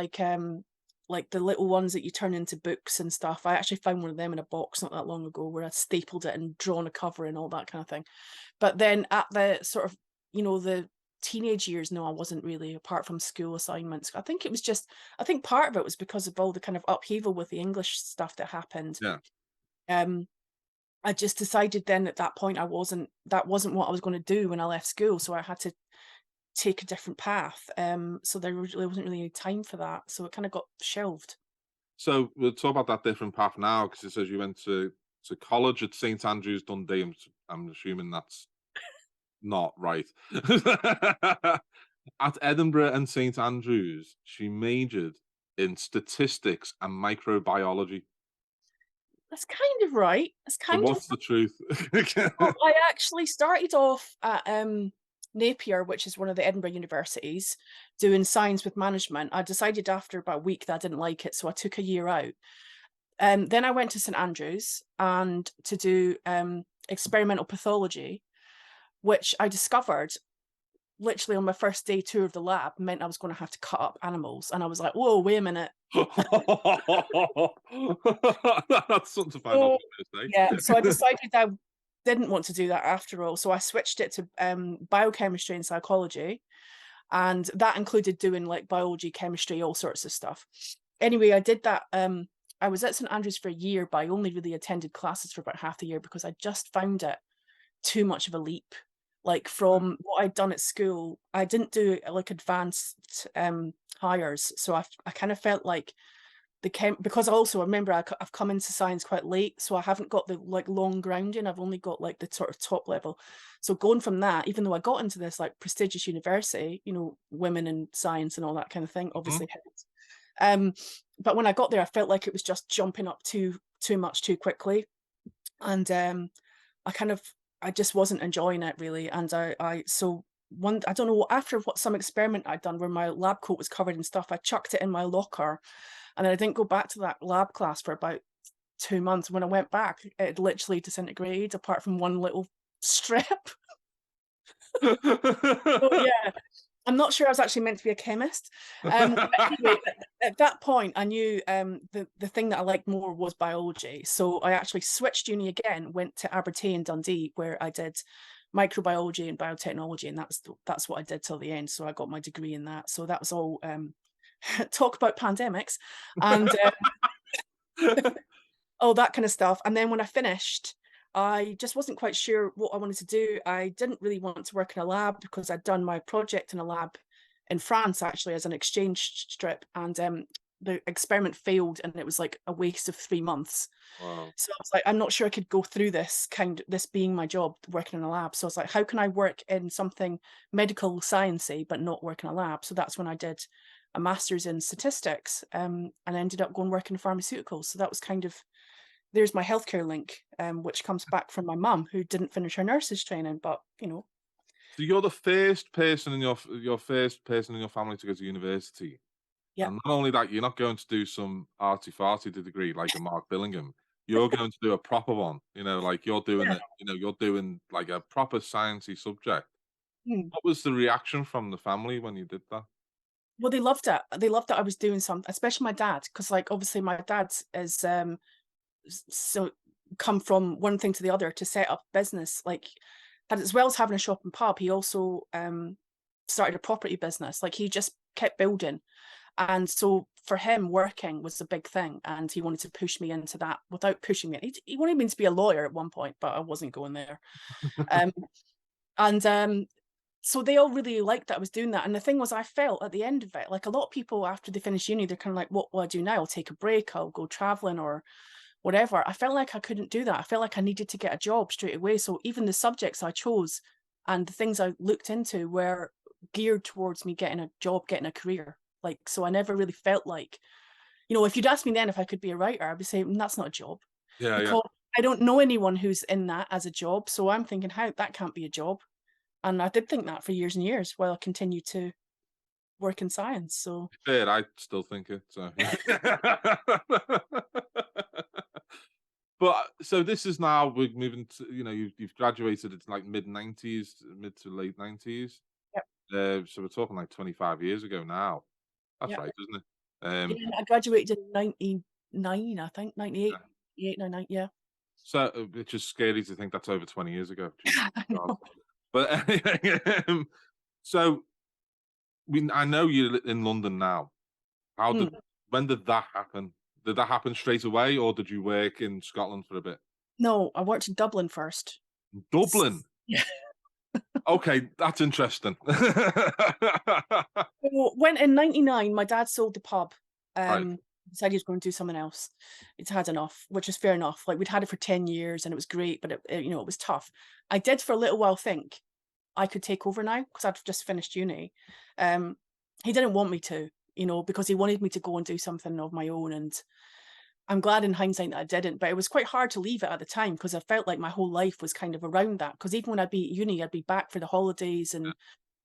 like the little ones that you turn into books and stuff. I actually found one of them in a box not that long ago where I stapled it and drawn a cover and all that kind of thing. But then at the sort of, the teenage years, no, I wasn't really, apart from school assignments. I think part of it was because of all the kind of upheaval with the English stuff that happened. Yeah. Um, I just decided then at that point that wasn't what I was going to do when I left school. So I had to take a different path. So there really wasn't really any time for that. So it kind of got shelved. So we'll talk about that different path now because it says you went to college at St Andrews, Dundee. I'm assuming that's not right. At Edinburgh and St Andrews, she majored in statistics and microbiology. That's kind of right. That's So kind of what's the truth? well, I actually started off at Napier, which is one of the Edinburgh universities, doing science with management. I decided after about a week that I didn't like it, so I took a year out. Then I went to St Andrews and to do experimental pathology, which I discovered literally on my first day tour of the lab meant I was going to have to cut up animals, and I was like, "Whoa, wait a minute!" That's something to find out So for the yeah, so I first decided I didn't want to do that after all. So I switched it to biochemistry and psychology, and that included doing like biology, chemistry, all sorts of stuff. Anyway, I did that. I was at St Andrews for a year, but I only really attended classes for about half the year because I just found it too much of a leap. Like from what I'd done at school, I didn't do like advanced hires, so I kind of felt like because also I remember I've come into science quite late, so I haven't got the like long grounding. I've only got like the sort of top level. So going from that, even though I got into this like prestigious university, you know, women in science and all that kind of thing, Mhm. obviously helped. Um, but when I got there, I felt like it was just jumping up too much too quickly, and I kind of I just wasn't enjoying it really, and I so one I don't know after what some experiment I'd done where my lab coat was covered in stuff, I chucked it in my locker, and then I didn't go back to that lab class for about 2 months. When I went back, it had literally disintegrated apart from one little strip. So yeah, I'm not sure I was actually meant to be a chemist. But anyway, at that point, I knew the thing that I liked more was biology. So I actually switched uni again, went to Abertay Dundee, where I did microbiology and biotechnology, and that's what I did till the end. So I got my degree in that. So that was all talk about pandemics and all that kind of stuff. And then when I finished, I just wasn't quite sure what I wanted to do. I didn't really want to work in a lab because I'd done my project in a lab in France actually as an exchange trip, and the experiment failed, and it was like a waste of 3 months. Wow. So I was like, I'm not sure I could go through this being my job, working in a lab. So I was like, how can I work in something medical sciencey but not work in a lab? So that's when I did a master's in statistics, and ended up going working in pharmaceuticals. So that was kind of there's my healthcare link, which comes back from my mum who didn't finish her nurse's training, but you know, So you're the first person in your first person in your family to go to university, yeah, and not only that, you're not going to do some arty-farty degree like a Mark Billingham. You're going to do a proper one. You know, like you're doing yeah. it. You know, you're doing like a proper sciencey subject. Mm. What was the reaction from the family when you did that? Well, they loved it. They loved that I was doing something, especially my dad, because like obviously my dad is so come from one thing to the other to set up business. Like that, as well as having a shop and pub, he also started a property business. Like he just kept building. And so for him, working was a big thing, and he wanted to push me into that without pushing me. He wanted me to be a lawyer at one point, but I wasn't going there. Um, and so they all really liked that I was doing that. And the thing was, I felt at the end of it, like a lot of people after they finish uni, they're kind of like, "What will I do now? I'll take a break. I'll go traveling or whatever." I felt like I couldn't do that. I felt like I needed to get a job straight away. So even the subjects I chose and the things I looked into were geared towards me getting a job, getting a career. Like, so I never really felt like, you know, if you'd asked me then if I could be a writer, I'd be saying, That's not a job." Yeah, yeah. Because I don't know anyone who's in that as a job. So I'm thinking, how that can't be a job. And I did think that for years and years while I continued to work in science. So Fair, I still think it. So. But so this is now we're moving to you've graduated. It's like mid-90s, mid to late 90s. yep, So we're talking like 25 years ago now. That's yep. right, isn't it? Yeah, I graduated in 99, I think, 98, Yeah. 98, 99, yeah. So it's just scary to think that's over 20 years ago. Jesus I God. know. But anyway, so I know you're in London now. How did Mm. when did that happen? Did that happen straight away, or did you work in Scotland for a bit? No, I worked in Dublin first. Dublin. Yeah. Okay, that's interesting. So when in 99, my dad sold the pub. Right. Decided he was going to do something else. He'd had enough, which is fair enough. Like we'd had it for 10 years and it was great, but it was tough. I did for a little while think I could take over now because I'd just finished uni. He didn't want me to, because he wanted me to go and do something of my own. And I'm glad in hindsight that I didn't, but it was quite hard to leave it at the time because I felt like my whole life was kind of around that. Because even when I'd be at uni, I'd be back for the holidays and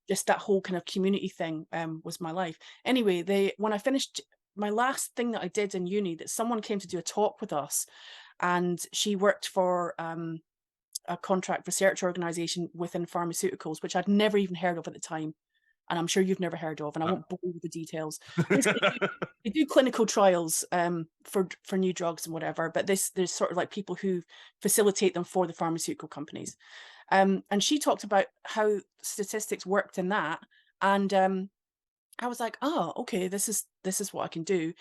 just that whole kind of community thing was my life. Anyway, when I finished my last thing that I did in uni, that someone came to do a talk with us, and she worked for a contract research organization within pharmaceuticals, which I'd never even heard of at the time. And I'm sure you've never heard of, and I won't bore you with the details. Basically, they do clinical trials for new drugs and whatever, but there's sort of like people who facilitate them for the pharmaceutical companies. And she talked about how statistics worked in that, and I was like, oh, okay, this is what I can do.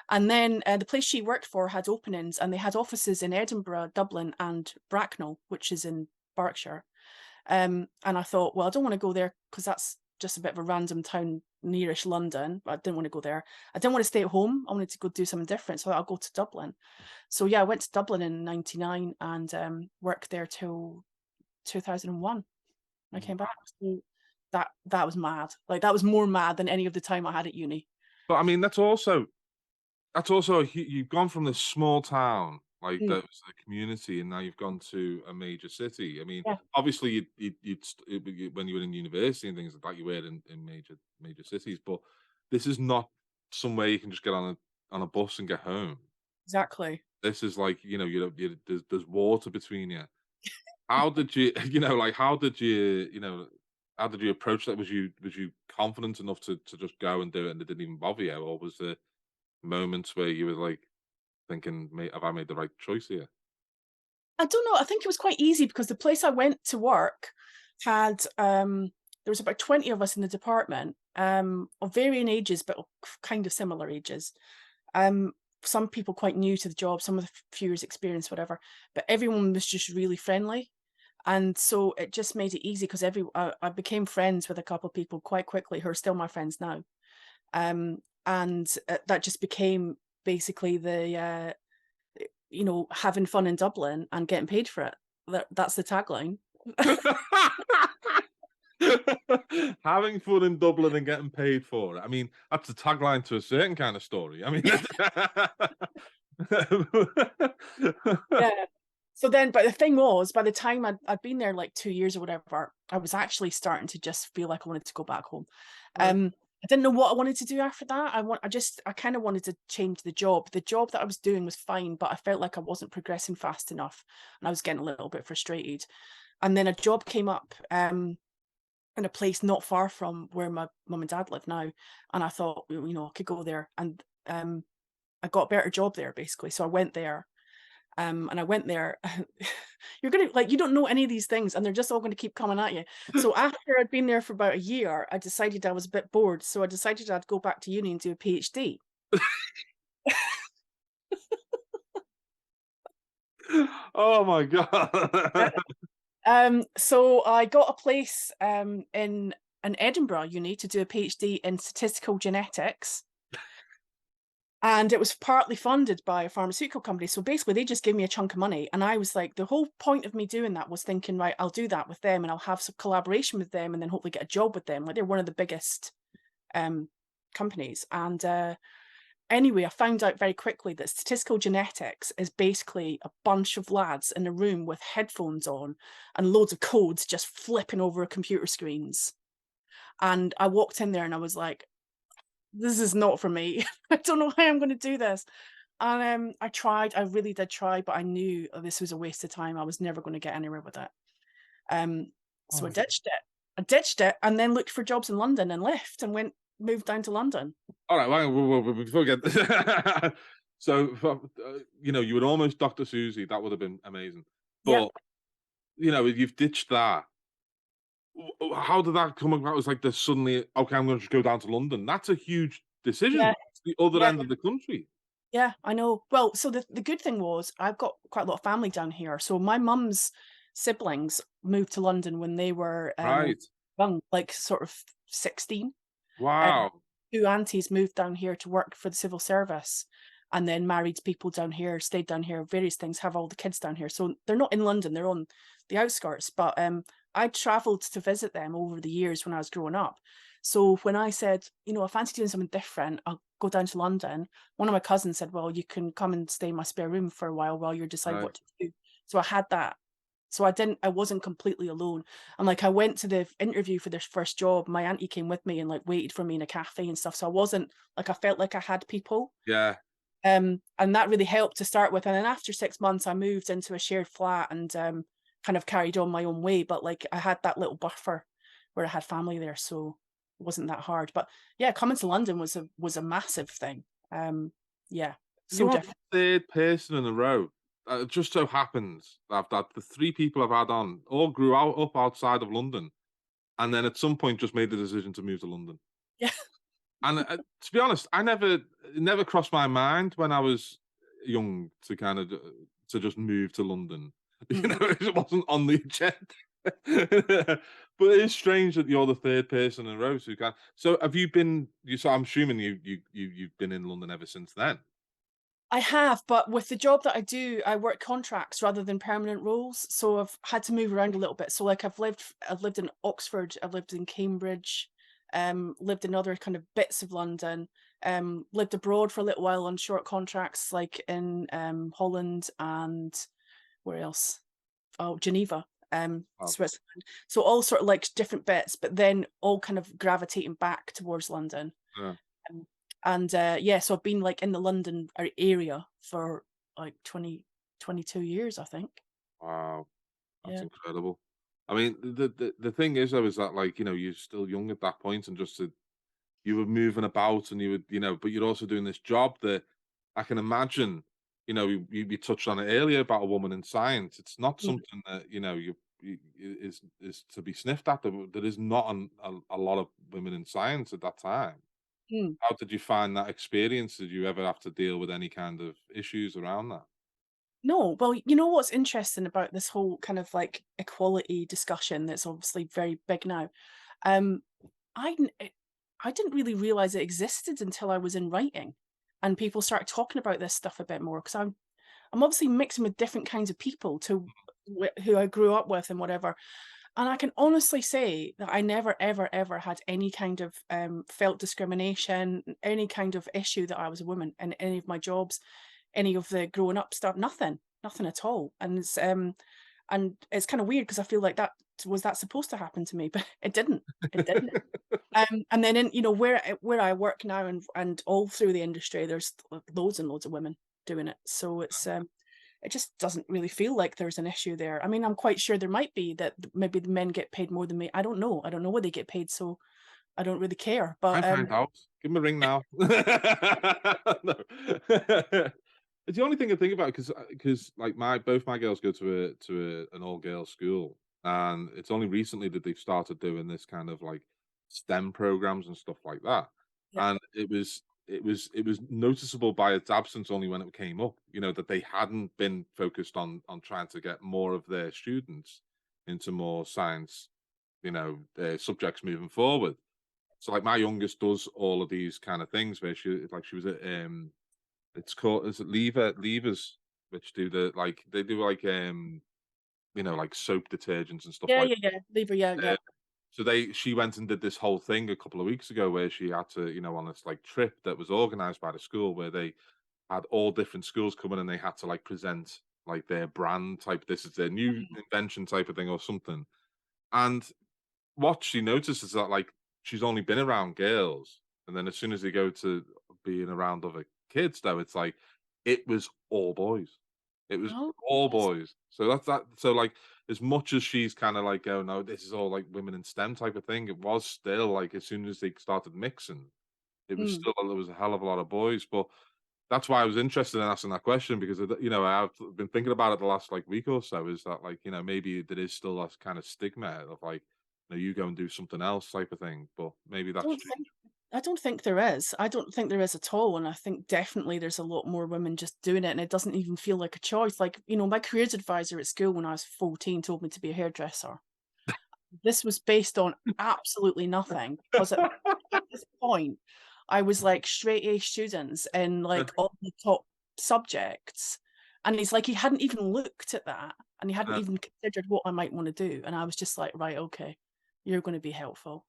And then the place she worked for had openings, and they had offices in Edinburgh, Dublin, and Bracknell, which is in Berkshire. And I thought, well, I don't want to go there because that's just a bit of a random town nearish London, but I didn't want to go there. I didn't want to stay at home. I wanted to go do something different. So I'll go to Dublin. So yeah, I went to Dublin in '99 and worked there till 2001. I came back. So that was mad. Like that was more mad than any of the time I had at uni. But I mean, you've gone from this small town, like Mm, that was the community, and now you've gone to a major city. I mean, yeah, obviously, when you were in university and things like that, you were in major cities, but this is not somewhere you can just get on a bus and get home. exactly. This is like, there's water between you. How did you, like, how did you approach that? Was you confident enough to just go and do it, and it didn't even bother you, or was there moments where you were like thinking, Have I made the right choice here?" I don't know. I think it was quite easy because the place I went to work had there was about 20 of us in the department, of varying ages, but kind of similar ages. Um, some people quite new to the job, some with a few years experience, whatever. But everyone was just really friendly. And so it just made it easy because I became friends with a couple of people quite quickly who are still my friends now. And that just became basically having fun in Dublin and getting paid for it. That's the tagline. Having fun in Dublin and getting paid for it. I mean, that's the tagline to a certain kind of story. I mean, Yeah. So then, but the thing was, by the time I'd been there like 2 years or whatever, I was actually starting to just feel like I wanted to go back home. right. I didn't know what I wanted to do after that. I kind of wanted to change the job. The job that I was doing was fine, but I felt like I wasn't progressing fast enough, and I was getting a little bit frustrated. And then a job came up in a place not far from where my mum and dad live now, and I thought, I could go there, and I got a better job there basically. So I went there. And I went there. You're gonna like you don't know any of these things, and they're just all going to keep coming at you. So after I'd been there for about a year, I decided I was a bit bored. So I decided I'd go back to uni and do a PhD. Oh my god. So I got a place in an Edinburgh uni to do a PhD in statistical genetics. And it was partly funded by a pharmaceutical company. So basically, they just gave me a chunk of money. And I was like, the whole point of me doing that was thinking, right, I'll do that with them and I'll have some collaboration with them and then hopefully get a job with them. Like they're one of the biggest companies. And anyway, I found out very quickly that statistical genetics is basically a bunch of lads in a room with headphones on and loads of codes just flipping over computer screens. And I walked in there and I was like, this is not for me. I don't know how I'm going to do this. And I really did try, but I knew this was a waste of time. I was never going to get anywhere with it. So I Oh, ditched it. I ditched it and then looked for jobs in London and left and moved down to London. all right, before we get so, you were almost Dr. Susie. That would have been amazing. Yep. But you've ditched that. How did that come about? It was like this suddenly, okay, I'm going to just go down to London. That's a huge decision. Yeah. It's the other Yeah. end of the country. Yeah, I know. Well, so the good thing was I've got quite a lot of family down here. So my mum's siblings moved to London when they were Right. young, like sort of 16. Wow. Two aunties moved down here to work for the civil service and then married people down here, stayed down here, various things, have all the kids down here. So they're not in London, they're on the outskirts. But I travelled to visit them over the years when I was growing up. So when I said, I fancy doing something different, go down to London, one of my cousins said, "Well, you can come and stay in my spare room for a while you decide Right. what to do." So I had that. So I wasn't completely alone. And like I went to the interview for this first job. My auntie came with me and like waited for me in a cafe and stuff. So I wasn't like I felt like I had people. Yeah. And that really helped to start with. And then after 6 months, I moved into a shared flat and kind of carried on my own way. But like I had that little buffer where I had family there, so it wasn't that hard. But yeah, coming to London was a massive thing. Yeah, so You're the different. third person in a row. It just so happens that the three people I've had on all grew up outside of London, and then at some point just made the decision to move to London. Yeah. And to be honest, it never crossed my mind when I was young to kind of to just move to London. You Mm. know, it wasn't on the agenda. But it is strange that you're the third person in a row who can. So have you been? So I'm assuming you've been in London ever since then. I have, but with the job that I do, I work contracts rather than permanent roles, so I've had to move around a little bit. So like I've lived in Oxford, I've lived in Cambridge, lived in other kind of bits of London, lived abroad for a little while on short contracts, like in Holland and where else? Oh, Geneva, Oh, Switzerland. So all sort of like different bits, but then all kind of gravitating back towards London. yeah. Um, and yeah, so I've been like in the London area for like 22 years, I think. Wow, that's Yeah. incredible. I mean, the thing is though, is that like, you're still young at that point and just you were moving about and you would, but you're also doing this job that I can imagine, you touched on it earlier about a woman in science. It's not Mm, something that, is to be sniffed at. There is not a lot of women in science at that time. mm. How did you find that experience? Did you ever have to deal with any kind of issues around that? No, well, you know what's interesting about this whole kind of like equality discussion that's obviously very big now? Um, I n- it- I didn't really realize it existed until I was in writing, and people started talking about this stuff a bit more because I'm obviously mixing with different kinds of people who I grew up with and whatever. And I can honestly say that I never, ever, ever had any kind of felt discrimination, any kind of issue that I was a woman in any of my jobs, any of the growing up stuff, nothing at all. And it's kind of weird because I feel like that supposed to happen to me, but it didn't. It didn't. And then in where I work now and all through the industry, there's loads and loads of women doing it. So it just doesn't really feel like there's an issue there. I mean, I'm quite sure there might be that maybe the men get paid more than me. I don't know. I don't know what they get paid, so I don't really care. I But find out. Give him a ring now. No. It's the only thing I think about because like both my girls go an all girls school, and it's only recently that they've started doing this kind of like STEM programs and stuff like that. yeah. And it was noticeable by its absence only when it came up, that they hadn't been focused on trying to get more of their students into more science, subjects moving forward. So like my youngest does all of these kind of things where she was at it's called is it levers, which do they do like like soap detergents and stuff Yeah, like yeah, yeah. Lever, yeah, yeah. that. So she went and did this whole thing a couple of weeks ago where she had to, on this like trip that was organized by the school where they had all different schools coming and they had to like present like their brand type, this is their new invention type of thing or something. And what she noticed is that, like, she's only been around girls, and then as soon as they go to being around other kids, though, it's like it was all boys. It was Oh, all yes. boys. So that's that. So like, as much as she's kind of like, oh no, this is all like women in STEM type of thing, it was still like as soon as they started mixing, it was Mm. still there was a hell of a lot of boys. But that's why I was interested in asking that question because I've been thinking about it the last like week or so. Is that like maybe there is still that kind of stigma of like you go and do something else type of thing, but maybe I that's don't changed. think I don't think there is. I don't think there is at all. And I think definitely there's a lot more women just doing it and it doesn't even feel like a choice. Like, my careers advisor at school when I was 14 told me to be a hairdresser. This was based on absolutely nothing because at this point I was like straight A students in like all the top subjects. And he's like, he hadn't even looked at that and he hadn't even considered what I might want to do. And I was just like, right, okay, you're going to be helpful.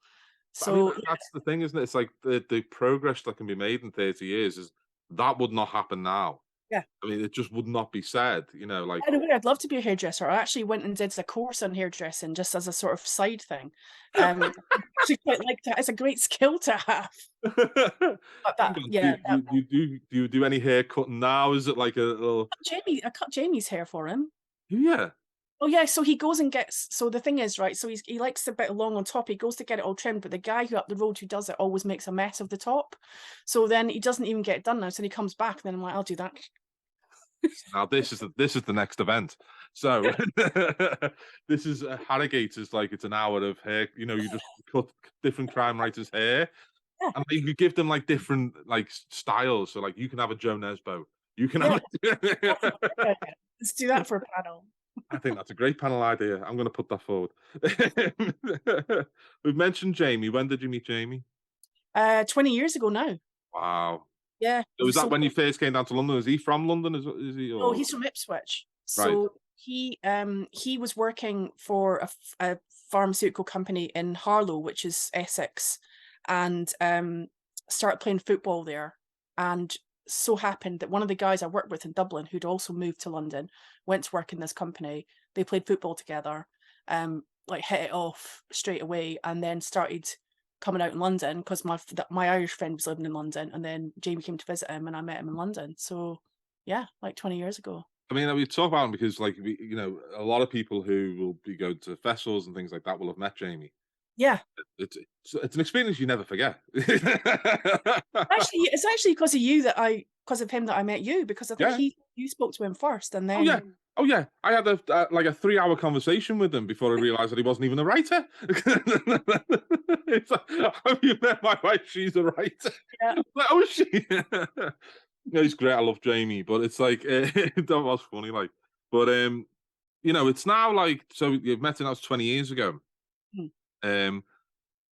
I mean, So that's the thing, isn't it? It's like the progress that can be made in 30 years is that would not happen now. yeah. I mean, it just would not be said, like, By the way, I'd love to be a hairdresser. I actually went and did a course on hairdressing just as a sort of side thing. I actually quite like that. It's a great skill to have. But hang that, on, yeah, that, do you do any hair cutting now? Is it like a little Jamie, I cut Jamie's hair for him. yeah. Oh yeah, so he goes and gets. So the thing is, right? So he likes a bit long on top. He goes to get it all trimmed, but the guy who up the road who does it always makes a mess of the top. So then he doesn't even get it done now. So then he comes back, and then I'm like, I'll do that. Now this is the next event. So this is Harrogate is like it's an hour of hair. You just cut different crime writers' hair, Yeah, and you give them like different like styles. So like you can have a Joe Nesbo. You can yeah. have. A... Let's do that for a panel. I think that's a great panel idea. I'm going to put that forward. We've mentioned Jamie. When did you meet Jamie? 20 years ago now. Wow. Yeah, it So was was that so when you first came down to London? Is he from London? Is he No, or he's from Ipswich. right? So he was working for a pharmaceutical company in Harlow, which is Essex, and started playing football there. And so happened that one of the guys I worked with in Dublin, who'd also moved to London, went to work in this company. They played football together, like hit it off straight away, and then started coming out in London because my Irish friend was living in London, and then Jamie came to visit him, and I met him in London. So yeah, like 20 years ago. I mean, we talk about him because, like, a lot of people who will be going to festivals and things like that will have met Jamie. Yeah. It's an experience you never forget. Actually, it's actually because of him that I met you, because I think Yeah. you spoke to him first, and Oh yeah. then Oh yeah. I had like a 3-hour conversation with him before I realised that he wasn't even a writer. It's like, have you met my wife? She's a writer. yeah, Like, oh, is she? No, he's great. I love Jamie, but it's like that was funny. Like, but it's now like so you've met him. That was 20 years ago. mm, Um,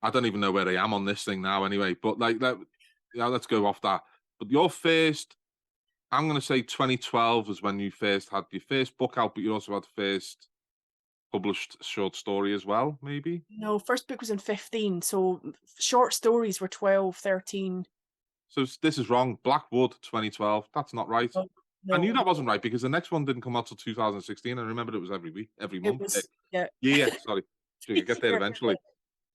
I don't even know where I am on this thing now. Anyway, but like that, let's go off that. But your first, I'm going to say 2012 was when you first had your first book out, but you also had the first published short story as well, maybe. no, first book was in 15, so short stories were 12, 13. So this is wrong. Blackwood 2012. That's not right. No, I knew no, that wasn't right because the next one didn't come out till 2016. I remember it was every week, every it month. was, yeah. Yeah, sorry. You get there eventually.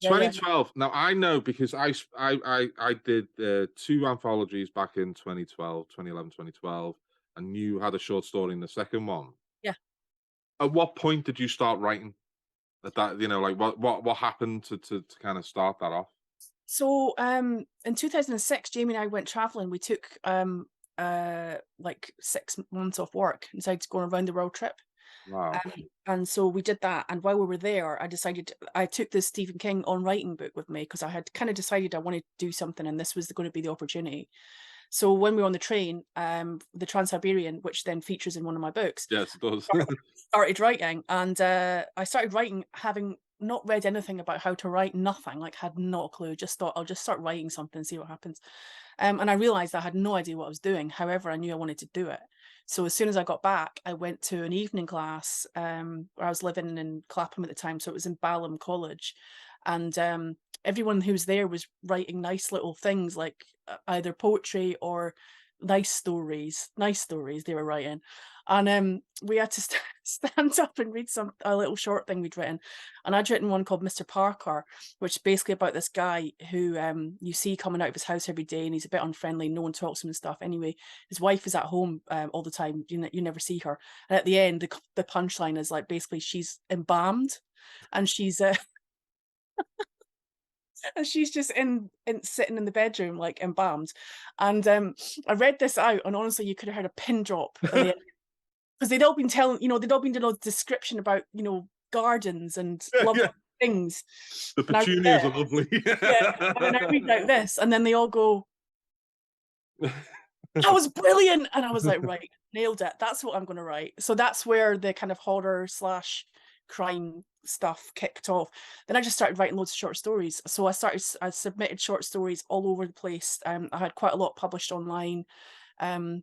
Yeah, yeah. 2012. Now I know because I did 2 anthologies back in 2012, 2011, 2012, and you had a short story in the second one. Yeah. At what point did you start writing? At that, like what happened to kind of start that off? So in 2006, Jamie and I went traveling. We took like 6 months off work and decided to go on a round the world trip. Wow. And so we did that. And while we were there, I took the Stephen King on writing book with me because I had kind of decided I wanted to do something and this was going to be the opportunity. So when we were on the train, the Trans-Siberian, which then features in one of my books, Yes, it does. started writing. And I started writing having not read anything about how to write, nothing, like had not a clue, just thought I'll just start writing something, see what happens. And I realized I had no idea what I was doing. However, I knew I wanted to do it. So as soon as I got back, I went to an evening class where I was living in Clapham at the time. So it was in Balham College. And everyone who was there was writing nice little things like either poetry or nice stories they were writing. And we had to stand up and read a little short thing we'd written. And I'd written one called Mr. Parker, which is basically about this guy who you see coming out of his house every day, and he's a bit unfriendly, no one talks to him and stuff. Anyway, his wife is at home all the time, you never see her. And at the end, the punchline is like basically she's embalmed, and she's and she's just sitting in the bedroom like embalmed. And I read this out, and honestly you could have heard a pin drop at the end, because they'd all been doing a description about gardens and lovely Yeah. things. The And I read petunias it, are lovely. yeah, and then I read out this, and then they all go, that was brilliant. And I was like, right, nailed it. That's what I'm going to write. So that's where the kind of horror / crime stuff kicked off. Then I just started writing loads of short stories. So I submitted short stories all over the place. I had quite a lot published online. I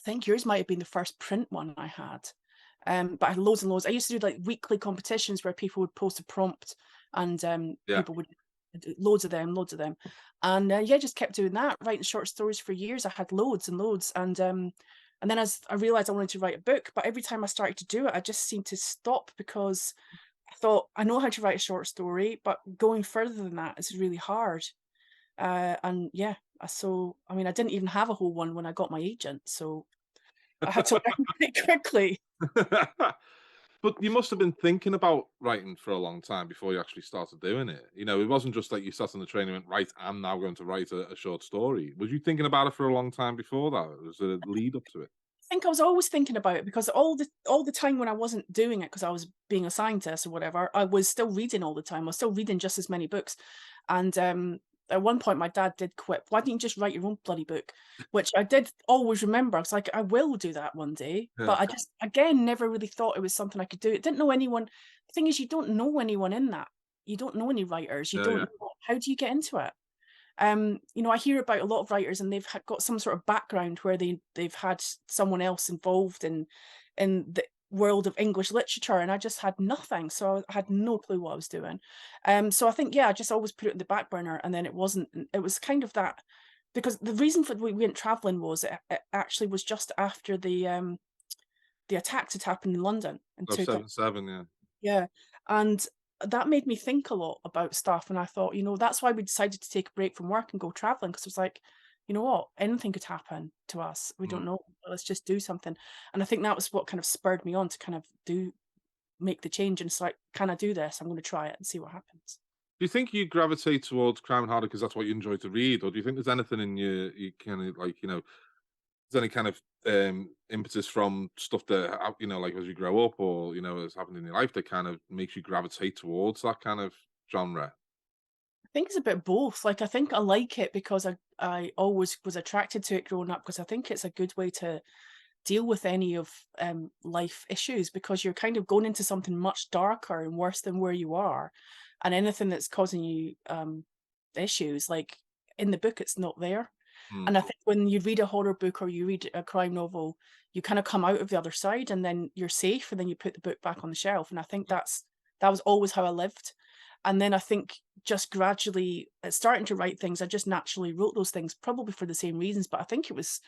think yours might have been the first print one I had. But I had loads and loads. I used to do like weekly competitions where people would post a prompt and Yeah. people would Loads of them, loads of them. And, yeah, just kept doing that, writing short stories for years. I had loads and loads, and then as I realized I wanted to write a book, but every time I started to do it, I just seemed to stop because I thought, "I know how to write a short story, but going further than that is really hard." And yeah, I mean, I didn't even have a whole one when I got my agent, so I had to learn pretty quickly. But you must have been thinking about writing for a long time before you actually started doing it. You know, it wasn't just like you sat on the train and went, "Right, I'm now going to write a short story." Was you thinking about it for a long time before that? Was there a lead up to it? I think I was always thinking about it because all the time when I wasn't doing it because I was being a scientist or whatever, I was still reading all the time. I was still reading just as many books. And at one point my dad did quip, "Why don't you just write your own bloody book?" Which I did always remember. I was like, I will do that one day. Yeah. But I just again never really thought it was something I could do. It didn't know anyone. The thing is you don't know anyone in that. You don't know any writers. You Yeah, don't yeah. know how do you get into it? I hear about a lot of writers and they've got some sort of background where they've had someone else involved in the world of English literature, and I just had nothing, so I had no clue what I was doing. So I think, yeah, I just always put it in the back burner, and then it was kind of that because the reason for we went traveling was it actually was just after the attacks had happened in London in Oh, 2000. 7-7, yeah. Yeah, and that made me think a lot about stuff, and I thought, that's why we decided to take a break from work and go traveling because it was like, "You know what? Anything could happen to us. We Mm. don't know. Let's just do something." And I think that was what kind of spurred me on to kind of make the change, and it's like, "Can I do this? I'm gonna try it and see what happens." Do you think you gravitate towards crime and harder because that's what you enjoy to read, or do you think there's anything in you kind of like, there's any kind of impetus from stuff that like as you grow up, or has happened in your life that kind of makes you gravitate towards that kind of genre? I think it's a bit both. Like, I think I like it because I always was attracted to it growing up because I think it's a good way to deal with any of life issues because you're kind of going into something much darker and worse than where you are, and anything that's causing you issues, like in the book, it's not there. Mm. And I think when you read a horror book or you read a crime novel, you kind of come out of the other side, and then you're safe, and then you put the book back on the shelf. And I think that was always how I lived. And then I think just gradually starting to write things, I just naturally wrote those things, probably for the same reasons. But I think it was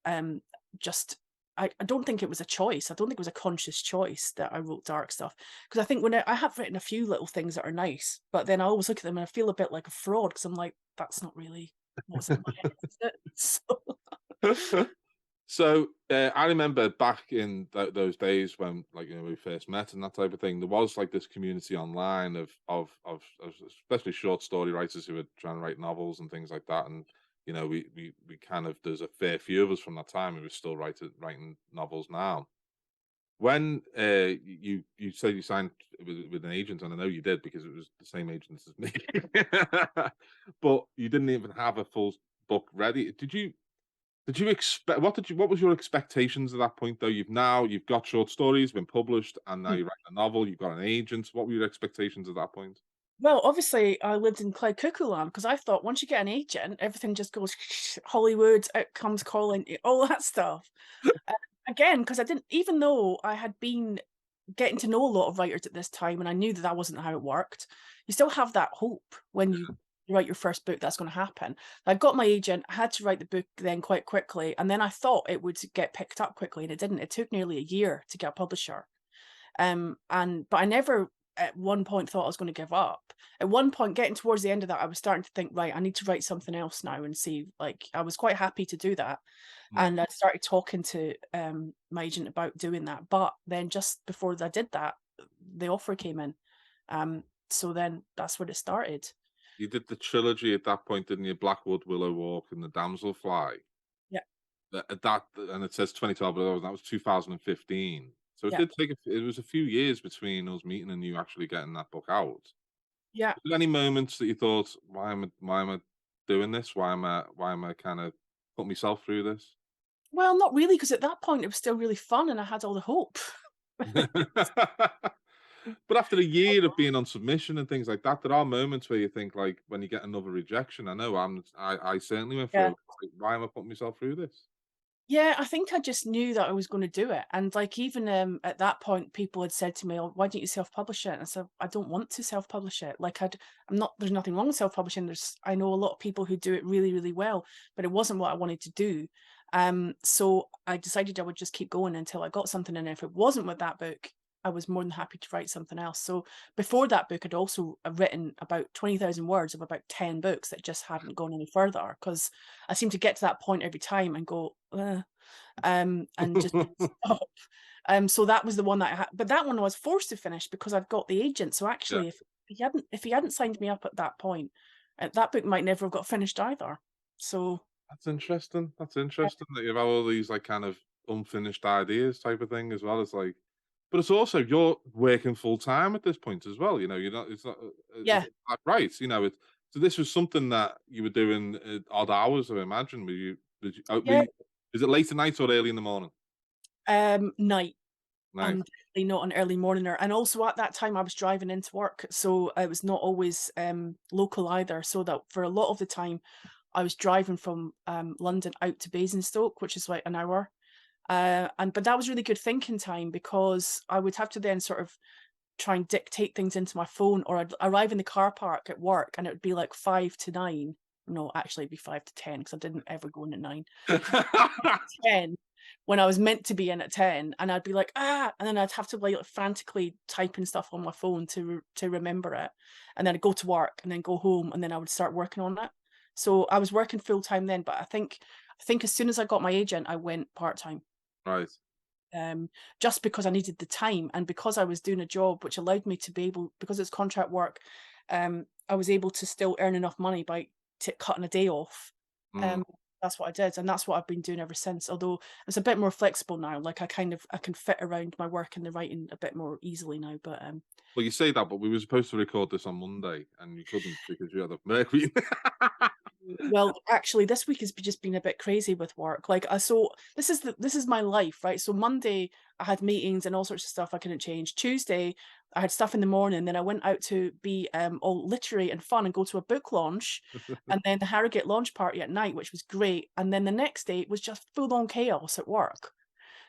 um, just I don't think it was a choice. I don't think it was a conscious choice that I wrote dark stuff because I think when I have written a few little things that are nice, but then I always look at them and I feel a bit like a fraud because I'm like, that's not really what's in my head, is it? So So I remember back in those days when, like, we first met and that type of thing. There was like this community online of especially short story writers who were trying to write novels and things like that. And we kind of there's a fair few of us from that time who are still writing novels now. When you said you signed with an agent, and I know you did because it was the same agent as me, but you didn't even have a full book ready. Did you expect what was your expectations at that point though? You've got short stories been published and now mm. you're writing a novel, you've got an agent. What were your expectations at that point? Well, obviously, I lived in Cloud Cuckoo Land because I thought once you get an agent, everything just goes Hollywood, out comes calling, all that stuff. Again, because I didn't, even though I had been getting to know a lot of writers at this time and I knew that that wasn't how it worked, you still have that hope when you write your first book that's going to happen. I got my agent, I had to write the book then quite quickly, and then I thought it would get picked up quickly, and it didn't. It took nearly a year to get a publisher. But I never at one point thought I was going to give up. At one point, getting towards the end of that, I was starting to think, right, I need to write something else now and see. Like, I was quite happy to do that, Mm. and I started talking to my agent about doing that. But then, just before I did that, the offer came in. So then that's where it started. You did the trilogy at that point, didn't you? Blackwood, Willow Walk, and The Damselfly. Yeah, And it says 2012, but that was 2015. So it yeah, did take it was a few years between us meeting and you actually getting that book out. yeah. Was there any moments that you thought, why am I doing this? Why am I kind of put myself through this? Well, not really, because at that point it was still really fun, and I had all the hope. But after a year of being on submission and things like that, there are moments where you think, like, when you get another rejection. I know I certainly went through Yeah. it. Like, why am I putting myself through this? Yeah, I think I just knew that I was gonna do it, and, like, even, at that point, people had said to me, "Oh, why don't you self-publish it?" And I said, "I don't want to self-publish it." Like, I'm not there's nothing wrong with self-publishing, I know a lot of people who do it really, really well, but it wasn't what I wanted to do. So I decided I would just keep going until I got something, and if it wasn't with that book, I was more than happy to write something else. So before that book, I'd also, written about 20,000 words of about 10 books that just hadn't gone any further because I seem to get to that point every time and go, "Ugh," and just stop. So that was the one that I had, but that one I was forced to finish because I'd got the agent. So Yeah, actually, if he hadn't signed me up at that point, that book might never have got finished either. So that's interesting. That's uh, interesting that you have all these like kind of unfinished ideas type of thing as well. It's like, but it's also you're working full time at this point as well. You know, you're not. It's not. Is yeah, it that right? You know, it. So this was something that you were doing at odd hours. I imagine. Were you? yeah, Is it late at night or early in the morning? night. Night. I'm definitely not an early morninger, and also at that time I was driving into work, so I was not always local either. So that for a lot of the time, I was driving from London out to Basingstoke, which is like an hour. And but that was really good thinking time because I would have to then sort of try and dictate things into my phone, or I'd arrive in the car park at work and it would be like 5 to 9. No, actually it'd be 5 to 10 because I didn't ever go in at 9. 10 when I was meant to be in at 10, and I'd be like, "Ah," and then I'd have to, like, frantically typing stuff on my phone to remember it, and then I'd go to work and then go home, and then I would start working on it. So I was working full time then, but I think as soon as I got my agent, I went part-time, Right. just because I needed the time and because I was doing a job which allowed me to be able, because it's contract work, I was able to still earn enough money by cutting a day off. Mm. Um, that's what I did, and that's what I've been doing ever since. Although it's a bit more flexible now, like I can fit around my work and the writing a bit more easily now. But Well, you say that, but we were supposed to record this on Monday, and you couldn't because you had a Mercury. well, actually, this week has just been a bit crazy with work. Like, so this is my life, right? So Monday, I had meetings and all sorts of stuff I couldn't change. Tuesday, I had stuff in the morning. Then I went out to be all literary and fun and go to a book launch, and then the Harrogate launch party at night, which was great. And then the next day was just full on chaos at work.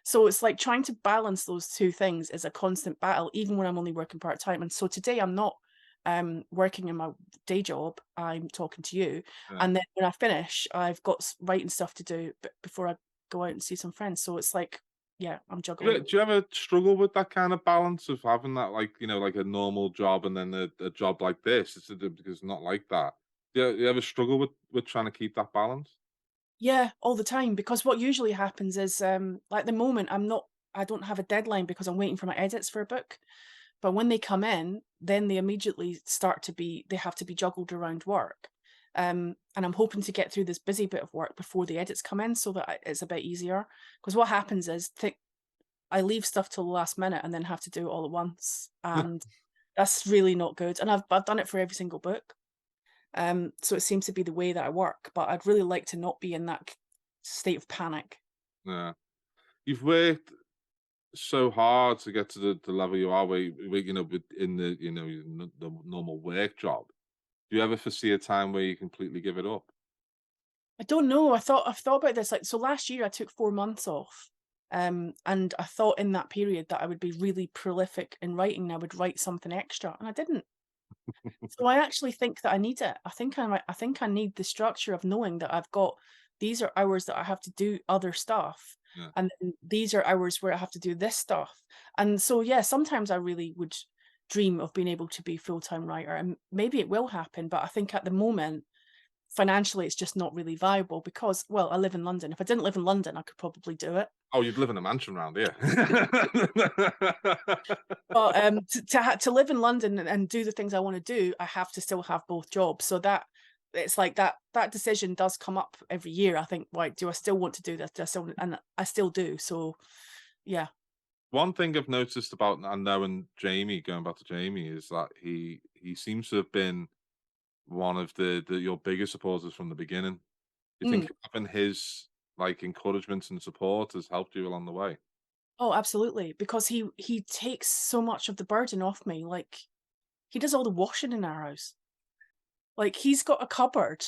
So it's like trying to balance those two things is a constant battle, even when I'm only working part time. And so today I'm not working in my day job. I'm talking to you, Yeah. and then when I finish, I've got writing stuff to do before I go out and see some friends. So it's like, yeah, I'm juggling. Do you ever struggle with that kind of balance of having that, like, you know, like a normal job and then a job like this? Because it's not like that. You ever struggle with trying to keep that balance? Yeah, all the time, because what usually happens is, like the moment I don't have a deadline because I'm waiting for my edits for a book. But when they come in, then they immediately they have to be juggled around work. And I'm hoping to get through this busy bit of work before the edits come in so that it's a bit easier. Because what happens is I leave stuff till the last minute and then have to do it all at once. And that's really not good. And I've done it for every single book. So it seems to be the way that I work. But I'd really like to not be in that state of panic. Yeah. You've worked so hard to get to the level you are where you know, in the, you know, the normal work job. Do you ever foresee a time where you completely give it up? I don't know. I've thought about this. Like, so last year I took 4 months off. And I thought in that period that I would be really prolific in writing and I would write something extra. And I didn't. So I actually think that I need it. I think I need the structure of knowing that I've got these are hours that I have to do other stuff. Yeah. And then these are hours where I have to do this stuff. And so yeah, sometimes I really would dream of being able to be a full-time writer. And maybe it will happen, but I think at the moment financially, it's just not really viable because, well, I live in London. If I didn't live in London, I could probably do it. Oh, you'd live in a mansion round here. But to live in London and do the things I want to do, I have to still have both jobs. So that it's like that decision does come up every year. I think, right, do I still want to do this? Do I still, and I still do. So yeah. One thing I've noticed about and knowing Jamie, going back to Jamie, is that he seems to have been one of the your biggest supporters from the beginning. Do you Mm. think having his like encouragement and support has helped you along the way? Oh, absolutely. Because he takes so much of the burden off me. Like he does all the washing in our house. Like he's got a cupboard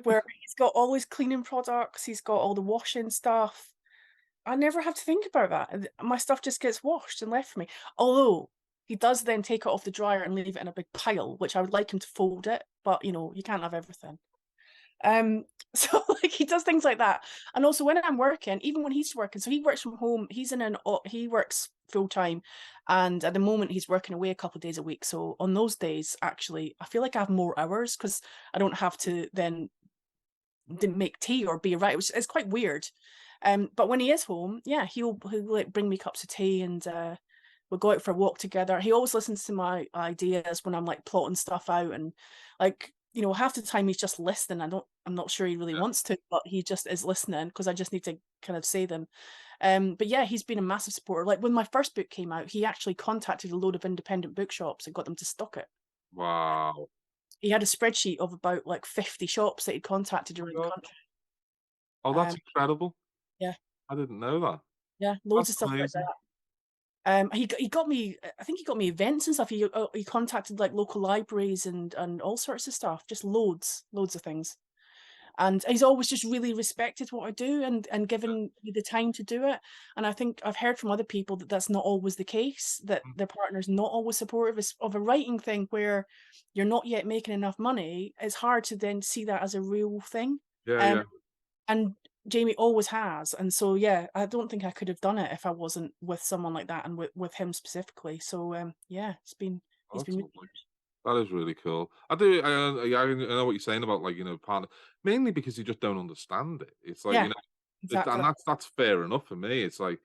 where he's got all his cleaning products, he's got all the washing stuff. I never have to think about that, and my stuff just gets washed and left for me. Although, he does then take it off the dryer and leave it in a big pile, which I would like him to fold it, but, you can't have everything. Um, so, like, he does things like that, and also when I'm working, even when he's working, so he works from home, he works full-time, and at the moment, he's working away a couple of days a week, so on those days, actually, I feel like I have more hours because I don't have to then didn't make tea or be right. It's quite weird. But when he is home, yeah, he'll like bring me cups of tea and we'll go out for a walk together. He always listens to my ideas when I'm like plotting stuff out and like, half the time he's just listening. I'm not sure he really Yeah. wants to, but he just is listening because I just need to kind of say them. But yeah, he's been a massive supporter. Like when my first book came out, he actually contacted a load of independent bookshops and got them to stock it. Wow. He had a spreadsheet of about like 50 shops that he'd contacted Oh my around the God. country. Oh, that's Um, incredible. yeah. I didn't know that. Yeah, loads That's of stuff like amazing. that. He got me. I think he got me events and stuff. He contacted like local libraries and all sorts of stuff. Just loads of things. And he's always just really respected what I do and given me the time to do it. And I think I've heard from other people that that's not always the case. That Mm. their partner's not always supportive of a writing thing where you're not yet making enough money. It's hard to then see that as a real thing. Yeah, Um, yeah. and Jamie always has, and so, yeah, I don't think I could have done it if I wasn't with someone like that and with him specifically, so, yeah, Oh, he's that's been really lovely. good. That is really cool. I do. I know what you're saying about like partner, mainly because you just don't understand it. It's like Yeah, and exactly. that's fair enough for me. It's like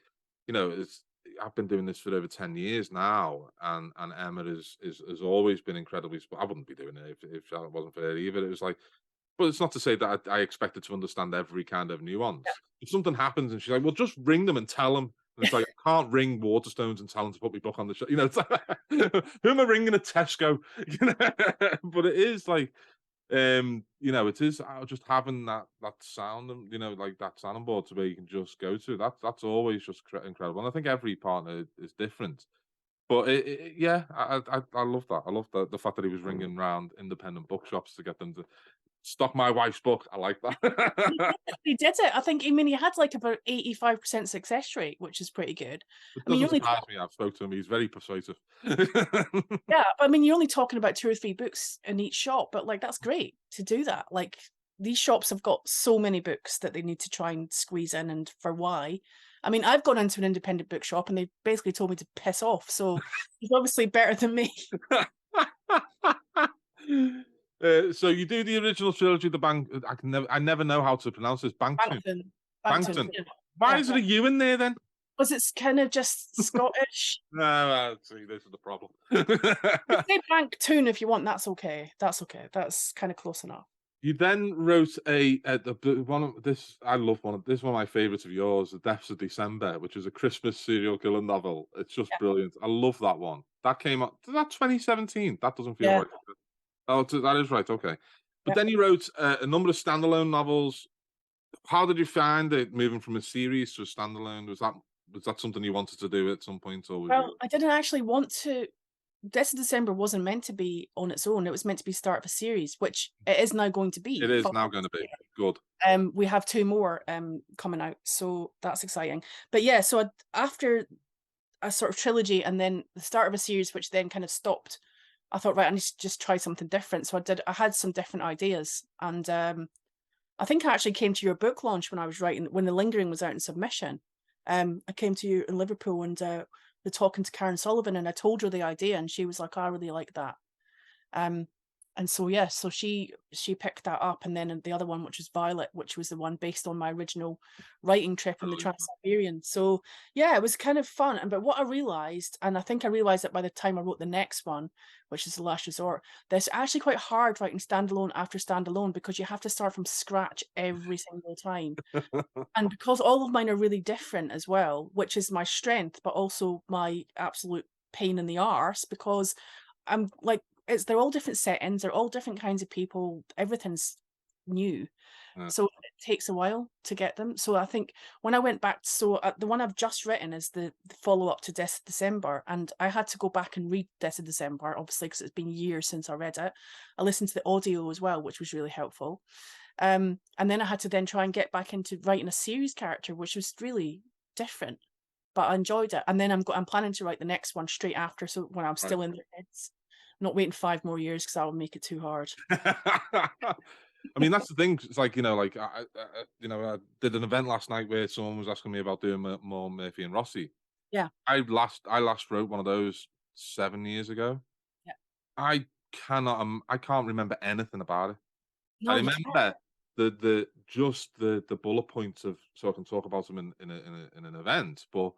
it's I've been doing this for over 10 years now, and Emma is has always been incredibly. I wouldn't be doing it if it wasn't for her either. It was like, but it's not to say that I expected to understand every kind of Yeah. nuance. If something happens and she's like, "Well, just ring them and tell them," and it's like, I can't ring Waterstones and tell them to put my book on the show. It's like, who am I ringing at Tesco? But it is like, it is just having that sound and like that sounding board to where you can just go to. That's always just incredible. And I think every partner is different. But yeah, I love that. I love the fact that he was ringing round independent bookshops to get them to stock my wife's book. I like He that. did it, he did it, I think, I mean, he had, like, about 85% success rate, which is pretty good. It I mean, doesn't you're only surprise me. I've spoke to him. He's very persuasive. yeah, I mean, you're only talking about 2 or 3 books in each shop, but, like, that's great to do that, like, these shops have got so many books that they need to try and squeeze in, and for why. I mean, I've gone into an independent bookshop, and they basically told me to piss off, so he's obviously better than me. So you do the original trilogy, the Bang. I never know how to pronounce this. Bangtoon. Bankton. Bankton, Bangton. yeah. Why Yeah. is it a U in there then? 'Cause it's kinda just Scottish. No, see, this is the problem. You say Banktoon if you want, that's okay. That's okay. That's kinda close enough. You then wrote one of this. I love one of this. One of my favorites of yours, "The Deaths of December," which is a Christmas serial killer novel. It's just Yeah. brilliant. I love that one. That came out. Was that 2017? That doesn't feel Yeah. right. Oh, that is right. Okay, but Yeah. then you wrote a number of standalone novels. How did you find it moving from a series to a standalone? Was that something you wanted to do at some point, or was Well, you? I didn't actually want to This December wasn't meant to be on its own, it was meant to be start of a series, which it is now going to It be. is now going to be good. We have 2 more, coming out, so that's exciting. But yeah, so after a sort of trilogy and then the start of a series, which then kind of stopped, I thought, "Right, I need to just try something different." So I had some different ideas, and, I think I actually came to your book launch when I was writing when The Lingering was out in submission. I came to you in Liverpool and, we're talking to Karen Sullivan, and I told her the idea, and she was like, "I really like that." Um, and so yeah, so she picked that up, and then the other one, which was Violet, which was the one based on my original writing trip in the Brilliant. Trans-Siberian. So yeah, it was kind of fun. But what I realized, and I think I realized it by the time I wrote the next one, which is The Last Resort, that it's actually quite hard writing standalone after standalone because you have to start from scratch every single time. And because all of mine are really different as well, which is my strength, but also my absolute pain in the arse because I'm like they're all different settings, they're all different kinds of people, everything's new. Yeah. So it takes a while to get them. So I think when I went back, the one I've just written is the follow-up to Death of December, and I had to go back and read Death of December, obviously, because it's been years since I read it. I listened to the audio as well, which was really helpful. And then I had to then try and get back into writing a series character, which was really different, but I enjoyed it. And then I'm planning to write the next one straight after, so when I'm Right. still in their heads, not waiting 5 more years because that would make it too hard. I mean, that's the thing. It's like, like I did an event last night where someone was asking me about doing more Murphy and Rossi. Yeah, I last wrote one of those 7 years ago. yeah. I can't remember anything about it. I No, you can't. remember the bullet points of, so I can talk about them in an event, but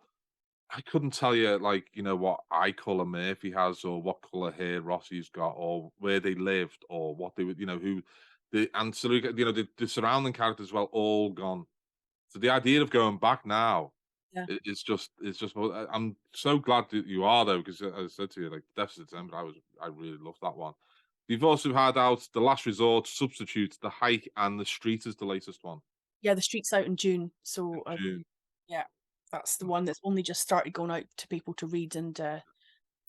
I couldn't tell you, like, what eye color Murphy has, or what color hair Rossi's got, or where they lived, or what they would, who the ancillary, the surrounding characters, well, all gone. So the idea of going back now Yeah. it's just. Well, I'm so glad that you are, though, because as I said to you, like, Death of December, I really loved that one. You've also had out The Last Resort, Substitute, The Hike, and The Street is the latest one. Yeah, the street's out in June, In so, June. yeah, that's the one that's only just started going out to people to read, and,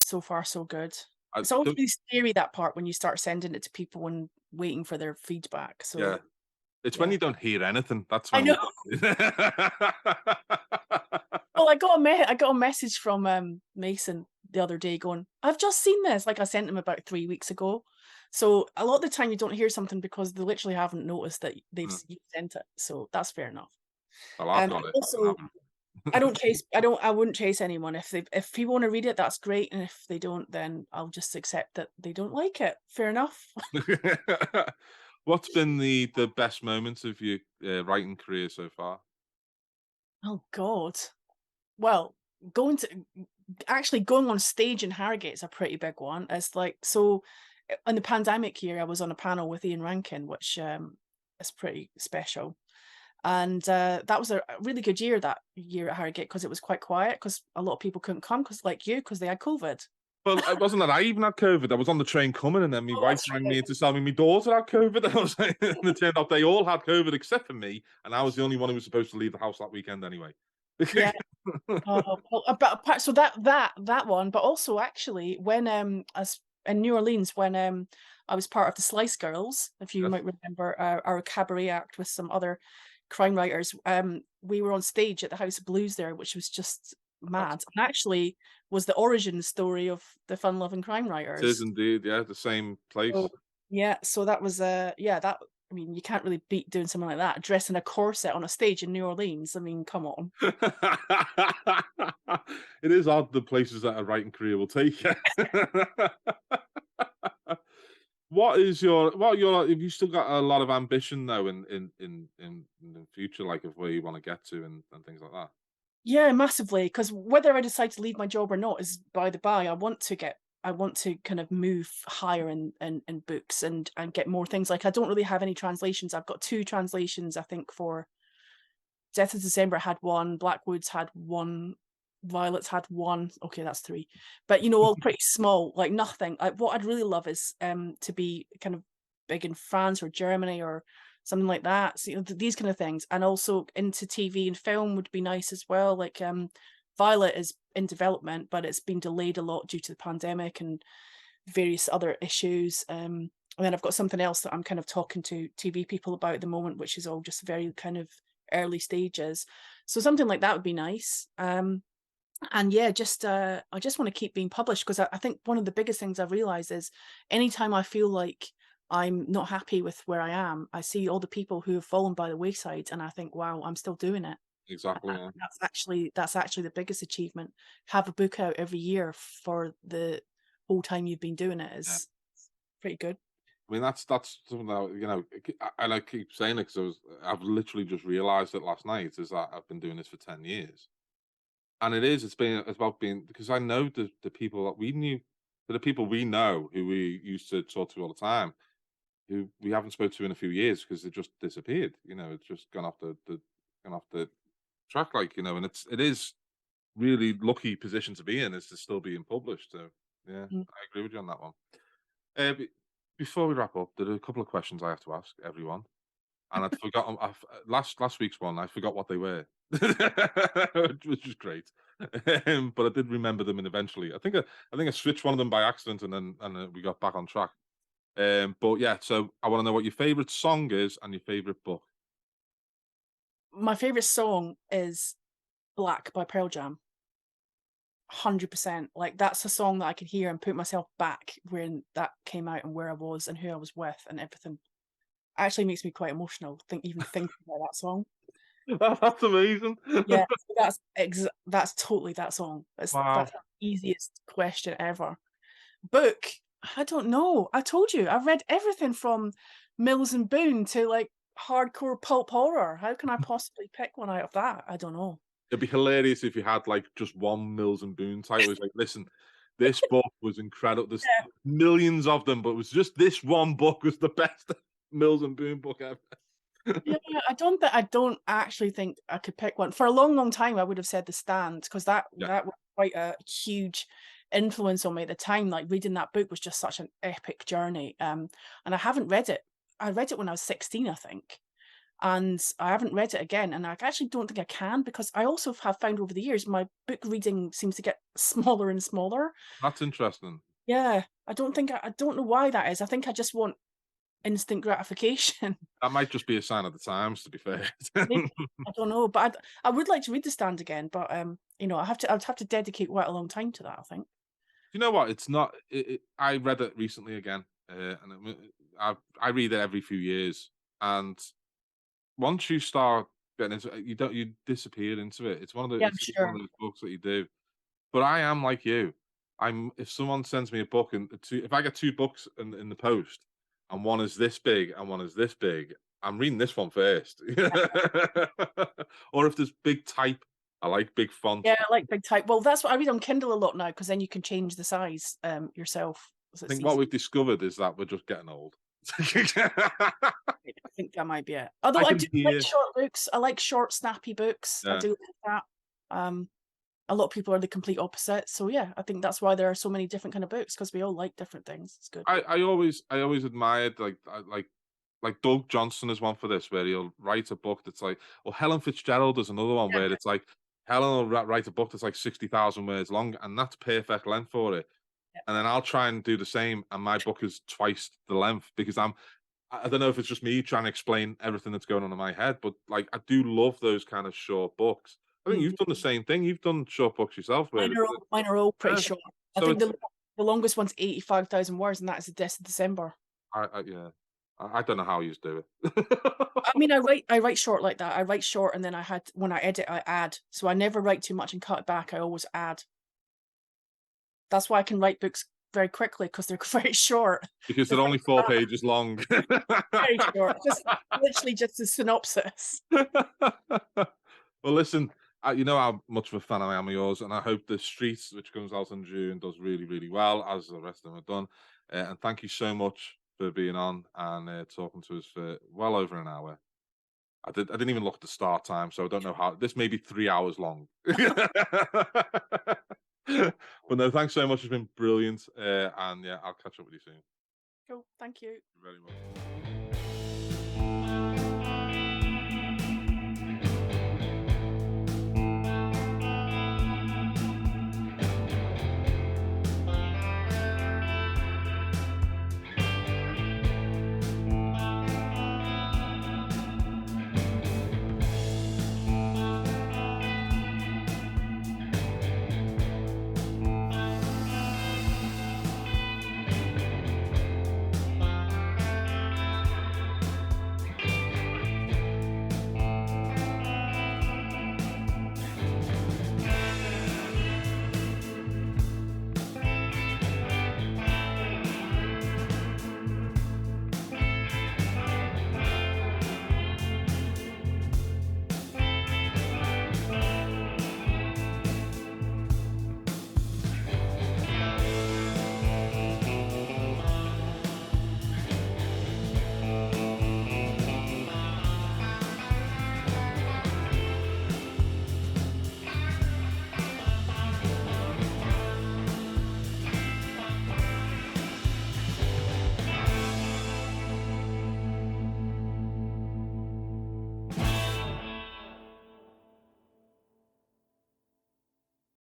so far so good. I It's always don't really scary, that part, when you start sending it to people and waiting for their feedback, Yeah. so, It's when yeah. you don't hear anything, that's I when know. you Well, I got a message from, Mason the other day going, "I've just seen this," like, I sent him about 3 weeks ago. So, a lot of the time you don't hear something because they literally haven't noticed that Mm. you sent it, so that's fair enough. Well, I've got And it, and also, haven't. I wouldn't chase anyone. If people wanna read it, that's great, and if they don't, then I'll just accept that they don't like it. Fair enough. What's been the best moments of your, writing career so far? Oh god. Well, going to actually going on stage in Harrogate is a pretty big one. It's like so in the pandemic year, I was on a panel with Ian Rankin, which is pretty special. And that was a really good year that year at Harrogate because it was quite quiet because a lot of people couldn't come because like you because they had COVID. Well, it wasn't that I even had COVID. I was on the train coming, and then my Oh, wife that's rang right. me to tell me my daughter had COVID. And I was like, and it turned out they all had COVID except for me, and I was the only one who was supposed to leave the house that weekend anyway. Yeah. Oh, well, but apart so that one, but also actually when, as in New Orleans, when, I was part of the Slice Girls, if you Yes, might remember, our cabaret act with some other crime writers, we were on stage at the House of Blues there, which was just that's mad, and actually was the origin story of the fun-loving crime it is writers. indeed, yeah, the same place. So, yeah, so that was, yeah, that I mean, you can't really beat doing something like that, dressed in a corset on a stage in New Orleans, I mean, come on. It is odd the places that a writing career will take you. Have you still got a lot of ambition though in the future, like of where you want to get to and things like that? Yeah, massively. Because whether I decide to leave my job or not is by the by. I want to kind of move higher in books and get more things. Like I don't really have any translations. I've got 2 translations, I think, for Death of December I had 1, Blackwoods had 1, Violets had 1. Okay, that's 3. But, all pretty small, like nothing. What I'd really love is, to be kind of big in France or Germany or something like that. So, these kind of things. And also into TV and film would be nice as well. Like, Violet is in development, but it's been delayed a lot due to the pandemic and various other issues. And then I've got something else that I'm kind of talking to TV people about at the moment, which is all just very kind of early stages. So something like that would be nice. And yeah, just I just want to keep being published because I think one of the biggest things I've realized is anytime I feel like I'm not happy with where I am, I see all the people who have fallen by the wayside, and I think, wow, I'm still doing it. And Exactly. Yeah. that's actually the biggest achievement. Have a book out every year for the whole time you've been doing it Yeah. is pretty good. I mean, that's something that, and I keep saying it because I've literally just realized it last night, is that I've been doing this for 10 years. And it's about being, because I know the people that we knew, the people we know who we used to talk to all the time, who we haven't spoke to in a few years because they just disappeared. It's just gone off the track, like, and it is really lucky position to be in, is to still being published. So yeah, Mm. I agree with you on that one. Before we wrap up, there are a couple of questions I have to ask everyone, and I'd forgotten. Last week's one, I forgot what they were, which is great. But I did remember them, and eventually, I think I switched one of them by accident, and then we got back on track. But yeah, so I want to know what your favorite song is and your favorite book. My favorite song is Black by Pearl Jam. 100%. Like, that's a song that I could hear and put myself back when that came out and where I was and who I was with and everything. Actually makes me quite emotional, even thinking about that song. That's amazing. Yeah, so that's totally that song. Wow. That's the easiest question ever. Book, I don't know. I told you, I've read everything from Mills and Boon to, like, hardcore pulp horror. How can I possibly pick one out of that? I don't know. It'd be hilarious if you had like just one Mills and Boon title. It's like, listen, this book was incredible. There's Yeah. millions of them, but it was just this one book was the best Mills and Boon book ever. Yeah, I don't actually think I could pick one. For a long, long time, I would have said The Stand because Yeah, that was quite a huge influence on me at the time. Like, reading that book was just such an epic journey. And I haven't read it. I read it when I was 16, I think, and I haven't read it again. And I actually don't think I can because I also have found over the years my book reading seems to get smaller and smaller. that's interesting. Yeah, I don't know why that is. I think I just want instant gratification. That might just be a sign of the times, to be fair. Maybe, I don't know, but I would like to read The Stand again, but, I'd have to dedicate quite a long time to that, I think. You know what? It's not. I read it recently again, I read it every few years, and once you start getting into it, you disappear into it. Yeah, I'm It's just one sure. of those books that you do. But I am like you. If someone sends me a book and if I get two books in the post, and one is this big and one is this big, I'm reading this one first. Or if there's big type, I like big font. Yeah, I like big type. Well, that's what I read on Kindle a lot now because then you can change the size, yourself, so I it's think what easy. we've discovered is that we're just getting old. I think that might be it. Although I I can do like hear. short books. I like short, snappy books. I Yeah. do like that. Um, a lot of people are the complete opposite. So yeah, I think that's why there are so many different kind of books because we all like different things. It's good. I always admired like Doug Johnson is one for this, where he'll write a book that's like, well, Helen Fitzgerald is another one Yeah, where it's like Helen will write a book that's like 60,000 words long, and that's perfect length for it. yeah. And then I'll try and do the same, and my book is twice the length because I don't know if it's just me trying to explain everything that's going on in my head, but like I do love those kind of short books. I think Mhm. you've done the same thing. You've done short books yourself, where Mine are all pretty yeah. short. I So think it's the longest one's 85,000 words, and that is the Death of December. yeah. I don't know how you do it. I mean, I write short like that. I write short, and then when I edit, I add. So I never write too much and cut it back. I always add. That's why I can write books very quickly because they're very short. Because They're they're only 4 very pages long. very short. Just literally just a synopsis. Well, listen, you know how much of a fan I am of yours, and I hope the Streets, which comes out in June, does really, really well, as the rest of them have done. And thank you so much for being on and talking to us for well over an hour. I didn't even look at the start time, so I don't know how. This may be 3 hours long. But no, thanks so much. It's been brilliant. And yeah, I'll catch up with you soon. Cool. Thank you. Very much.